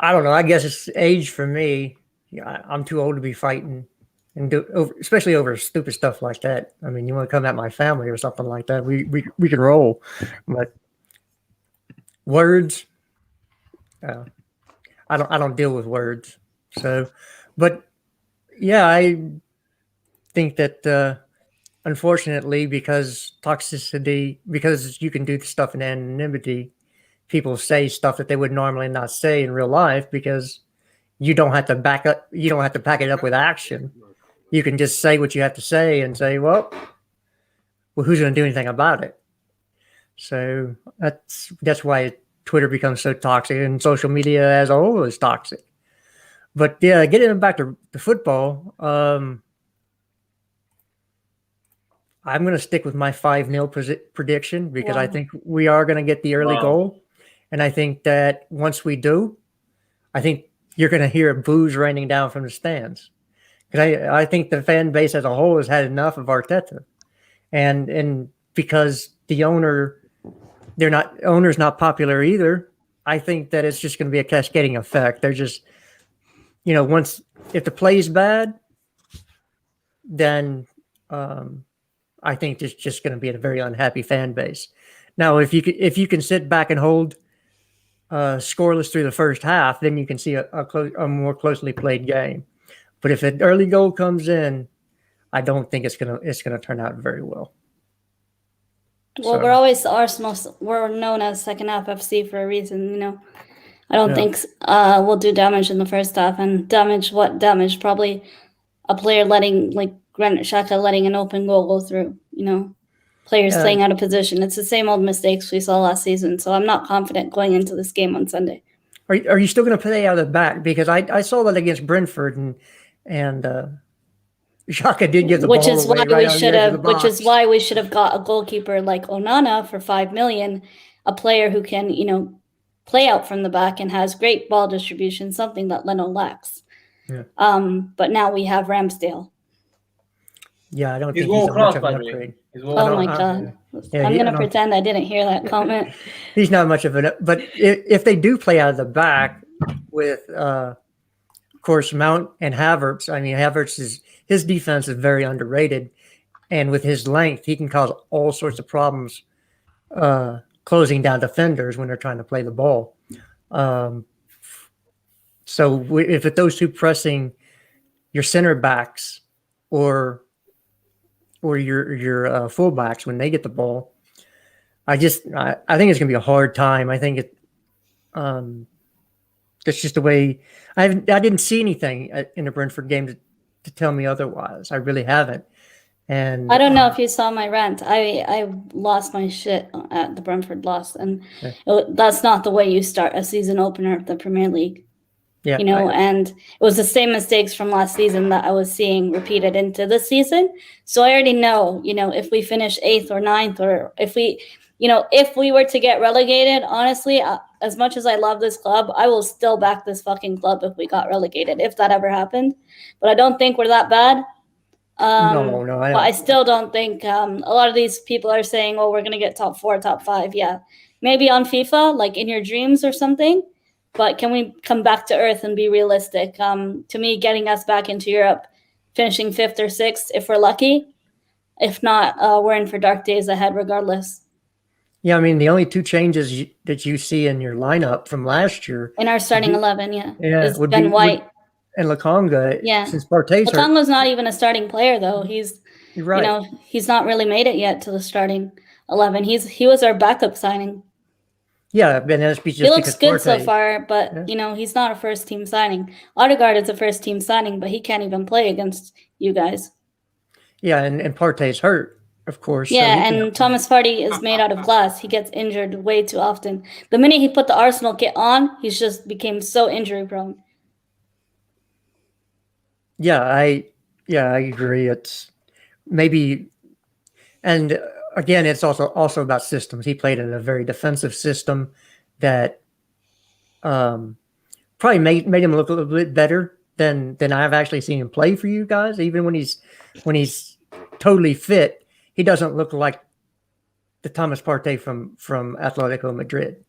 S5: I don't know. I guess it's age for me. Yeah, I'm too old to be fighting and especially over stupid stuff like that. I mean, you want to come at my family or something like that, we can roll. But words, I don't deal with words. So, but yeah, I think that unfortunately, because toxicity, because you can do stuff in anonymity, people say stuff that they would normally not say in real life because you don't have to back it up with action. You can just say what you have to say and say, well, who's going to do anything about it? So that's why Twitter becomes so toxic and social media as a whole is toxic. But yeah, getting back to football, I'm going to stick with my 5-0 prediction because I think we are going to get the early goal. And I think that once we do, I think you're going to hear boos raining down from the stands. Because I think the fan base as a whole has had enough of Arteta. And because the owner's not popular either, I think that it's just going to be a cascading effect. They're just, if the play's bad, then I think it's just going to be a very unhappy fan base. Now, if you can sit back and hold scoreless through the first half, then you can see a more closely played game. But if an early goal comes in, I don't think it's gonna turn out very well.
S14: Well, we're always Arsenal. We're known as second half FC for a reason, I don't think we'll do damage in the first half. And damage? Probably a player letting Granit Xhaka letting an open goal go through. Players playing out of position. It's the same old mistakes we saw last season. So I'm not confident going into this game on Sunday.
S5: Are you still going to play out of the back? Because I saw that against Brentford and Xhaka did get the ball away
S14: which is why we should have got a goalkeeper like Onana for $5 million, a player who can play out from the back and has great ball distribution, something that Leno lacks.
S5: Yeah.
S14: But now we have Ramsdale.
S5: Yeah, I don't think he's much of an upgrade.
S14: Oh my God. I'm going to pretend I didn't hear that comment.
S5: He's not much of an, but if they do play out of the back with, of course, Mount and Havertz, I mean, his defense is very underrated. And with his length, he can cause all sorts of problems closing down defenders when they're trying to play the ball. So if those two pressing your center backs or your fullbacks when they get the ball, I think it's going to be a hard time. I think that's just the way. I didn't see anything in the Brentford game to tell me otherwise. I really haven't. And
S14: I don't know if you saw my rant. I lost my shit at the Brentford loss, and that's not the way you start a season opener of the Premier League.
S5: Yeah,
S14: and it was the same mistakes from last season that I was seeing repeated into this season. So I already know, if we finish 8th or 9th, or if we were to get relegated, honestly, as much as I love this club, I will still back this fucking club if we got relegated, if that ever happened. But I don't think we're that bad.
S5: No,
S14: but I still don't think a lot of these people are saying, oh, we're going to get top 4, top 5. Yeah, maybe on FIFA, like in your dreams or something. But can we come back to earth and be realistic? To me, getting us back into Europe, finishing 5th or 6th, if we're lucky. If not, we're in for dark days ahead regardless.
S5: Yeah, I mean, the only two changes that you see in your lineup from last year
S14: In our starting 11, is
S5: would
S14: Ben
S5: be
S14: White.
S5: and Lukonga.
S14: Yeah.
S5: Since Partey's hurt.
S14: Lukonga's not even a starting player though. He's
S5: You're right.
S14: He's not really made it yet to the starting 11. He was our backup signing.
S5: Yeah, and that's just
S14: He looks good
S5: Partey.
S14: so far, but he's not a first team signing. Odegaard is a first team signing, but he can't even play against you guys.
S5: Yeah, and Partey's hurt, of course.
S14: Yeah, so and Thomas Partey is made out of glass. He gets injured way too often. The minute he put the Arsenal kit on, he's just became so injury prone.
S5: Yeah, I agree. It's maybe, and again, it's also about systems. He played in a very defensive system that probably made him look a little bit better than I've actually seen him play for you guys. Even when he's totally fit, he doesn't look like the Thomas Partey from Atletico Madrid.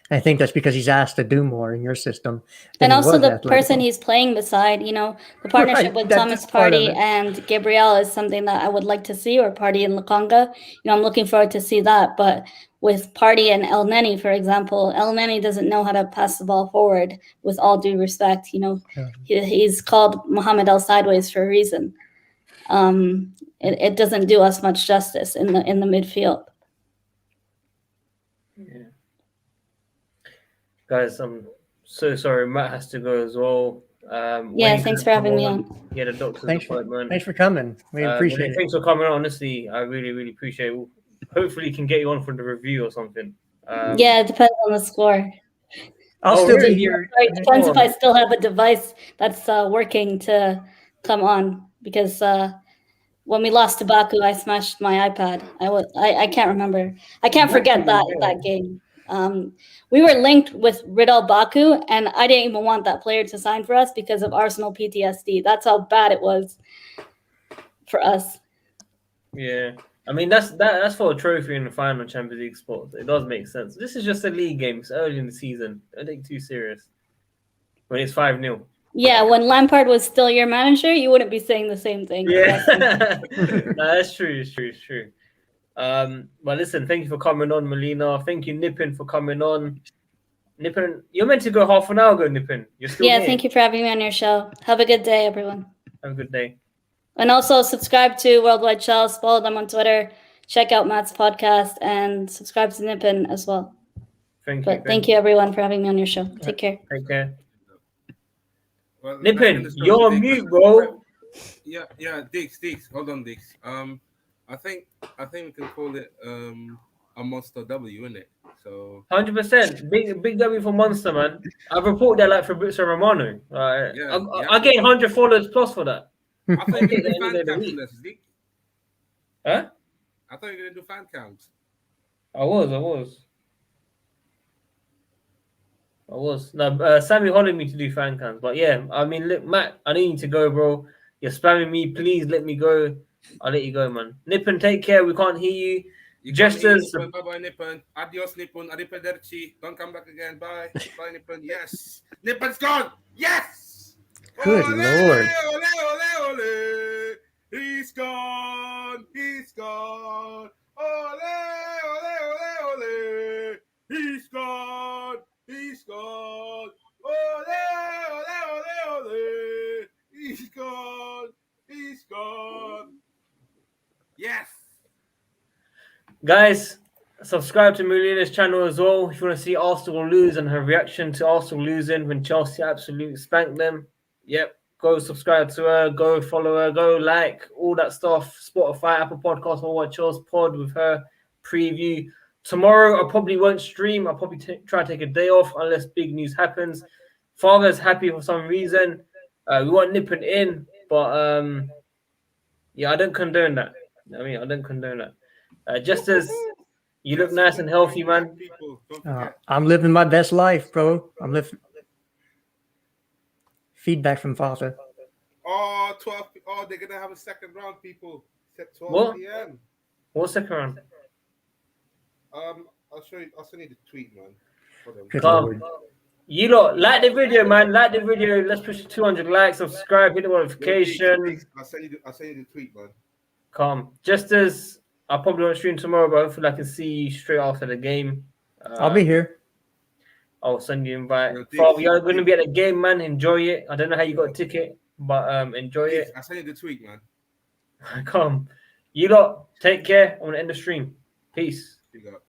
S5: I think that's because he's asked to do more in your system.
S14: And also the person he's playing beside, the partnership with Thomas Partey and Gabriel is something that I would like to see, or Partey and Lukonga. I'm looking forward to see that. But with Partey and El Neni, for example, El Neni doesn't know how to pass the ball forward, with all due respect. He's called Mohamed El Sideways for a reason. It doesn't do us much justice in the midfield.
S6: Yeah. Guys, I'm so sorry. Matt has to go as well.
S14: Thanks for having me on.
S6: He had a doctor's appointment.
S5: Thanks for coming. We appreciate it.
S6: Thanks for coming on. Honestly, I really, really appreciate it. Hopefully, can get you on for the review or something.
S14: It depends on the score.
S5: I'll still be here.
S14: It depends if I still have a device that's working to come on, because when we lost to Baku, I smashed my iPad. I can't remember. I can't forget that game. We were linked with Ridal Baku, and I didn't even want that player to sign for us because of Arsenal PTSD. That's how bad it was for us.
S6: Yeah, I mean that's for a trophy in the final Champions League spot. It does make sense. This is just a league game. It's early in the season. Don't take it too serious. When it's 5-0.
S14: Yeah, when Lampard was still your manager, you wouldn't be saying the same thing.
S6: Yeah, no, that's true. It's true. But listen, thank you for coming on, Melina. Thank you, Nippin, for coming on. Nippin, you're meant to go half an hour ago, Nippin. You're still here.
S14: Thank you for having me on your show. Have a good day, everyone.
S6: Have a good day.
S14: And also subscribe to WorldWideChels. Follow them on Twitter. Check out Matt's podcast and subscribe to Nippin as well. Thank you, everyone, for having me on your show. Take care.
S6: Take care. Well, Nippin, you're on mute, bro.
S7: Yeah, Diggs. Hold on, Diggs. I think we can call it a Monster W, isn't it? So
S6: 100%, big W for Monster, man. I've reported that like Fabrizio Romano. I gained 100 followers plus for that.
S7: I thought you were gonna do fan cams for this, Diggs.
S6: Huh?
S7: I thought you were gonna do fan cams.
S6: I was. No, Sammy hollered me to do fan cams, but yeah, I mean, look, Matt, I need you to go, bro. You're spamming me. Please let me go. I'll let you go, man. Nippon, take care. We can't hear you. Jesters.
S7: Bye, Nippon. Adios, Nippon. Arrivederci. Don't come back again. Bye. Bye, Nippon. Yes. Nippon's gone. Yes.
S5: Good Lord.
S7: Ole, ole, ole. He's gone. He's gone. Ole, ole, ole, ole. He's gone. He's gone. Ole, ole, ole, ole. He's gone. He's gone. Yes.
S6: Guys, subscribe to Melina's channel as well if you want to see Arsenal lose and her reaction to Arsenal losing when Chelsea absolutely spanked them. Yep. Go subscribe to her. Go follow her. Go like all that stuff. Spotify, Apple Podcasts, WorldWideChels pod with her preview. Tomorrow, I probably won't stream. I'll probably try to take a day off unless big news happens. Father's happy for some reason. We want Nippon in, but I don't condone that. I don't condone that. Just as you look nice and healthy, man.
S5: I'm living my best life, bro. I'm living. Feedback from Father.
S7: Oh, 12. Oh, they're gonna have a second round, people. It's at 12
S6: what?
S7: p.m.
S6: What second round?
S7: I'll show you. I'll send you the tweet, man.
S6: You lot, like the video, man. Like the video. Let's push 200 likes. Subscribe. Hit the notification.
S7: I'll send you the tweet, man.
S6: Calm. Just as I'll probably on stream tomorrow, but hopefully I can see you straight after the game.
S5: I'll be here.
S6: I'll send you an invite. We are going to be at the game, man. Enjoy it. I don't know how you got a ticket, but enjoy it.
S7: I sent you the tweet, man.
S6: Come. You lot, take care. I'm going to end the stream. Peace.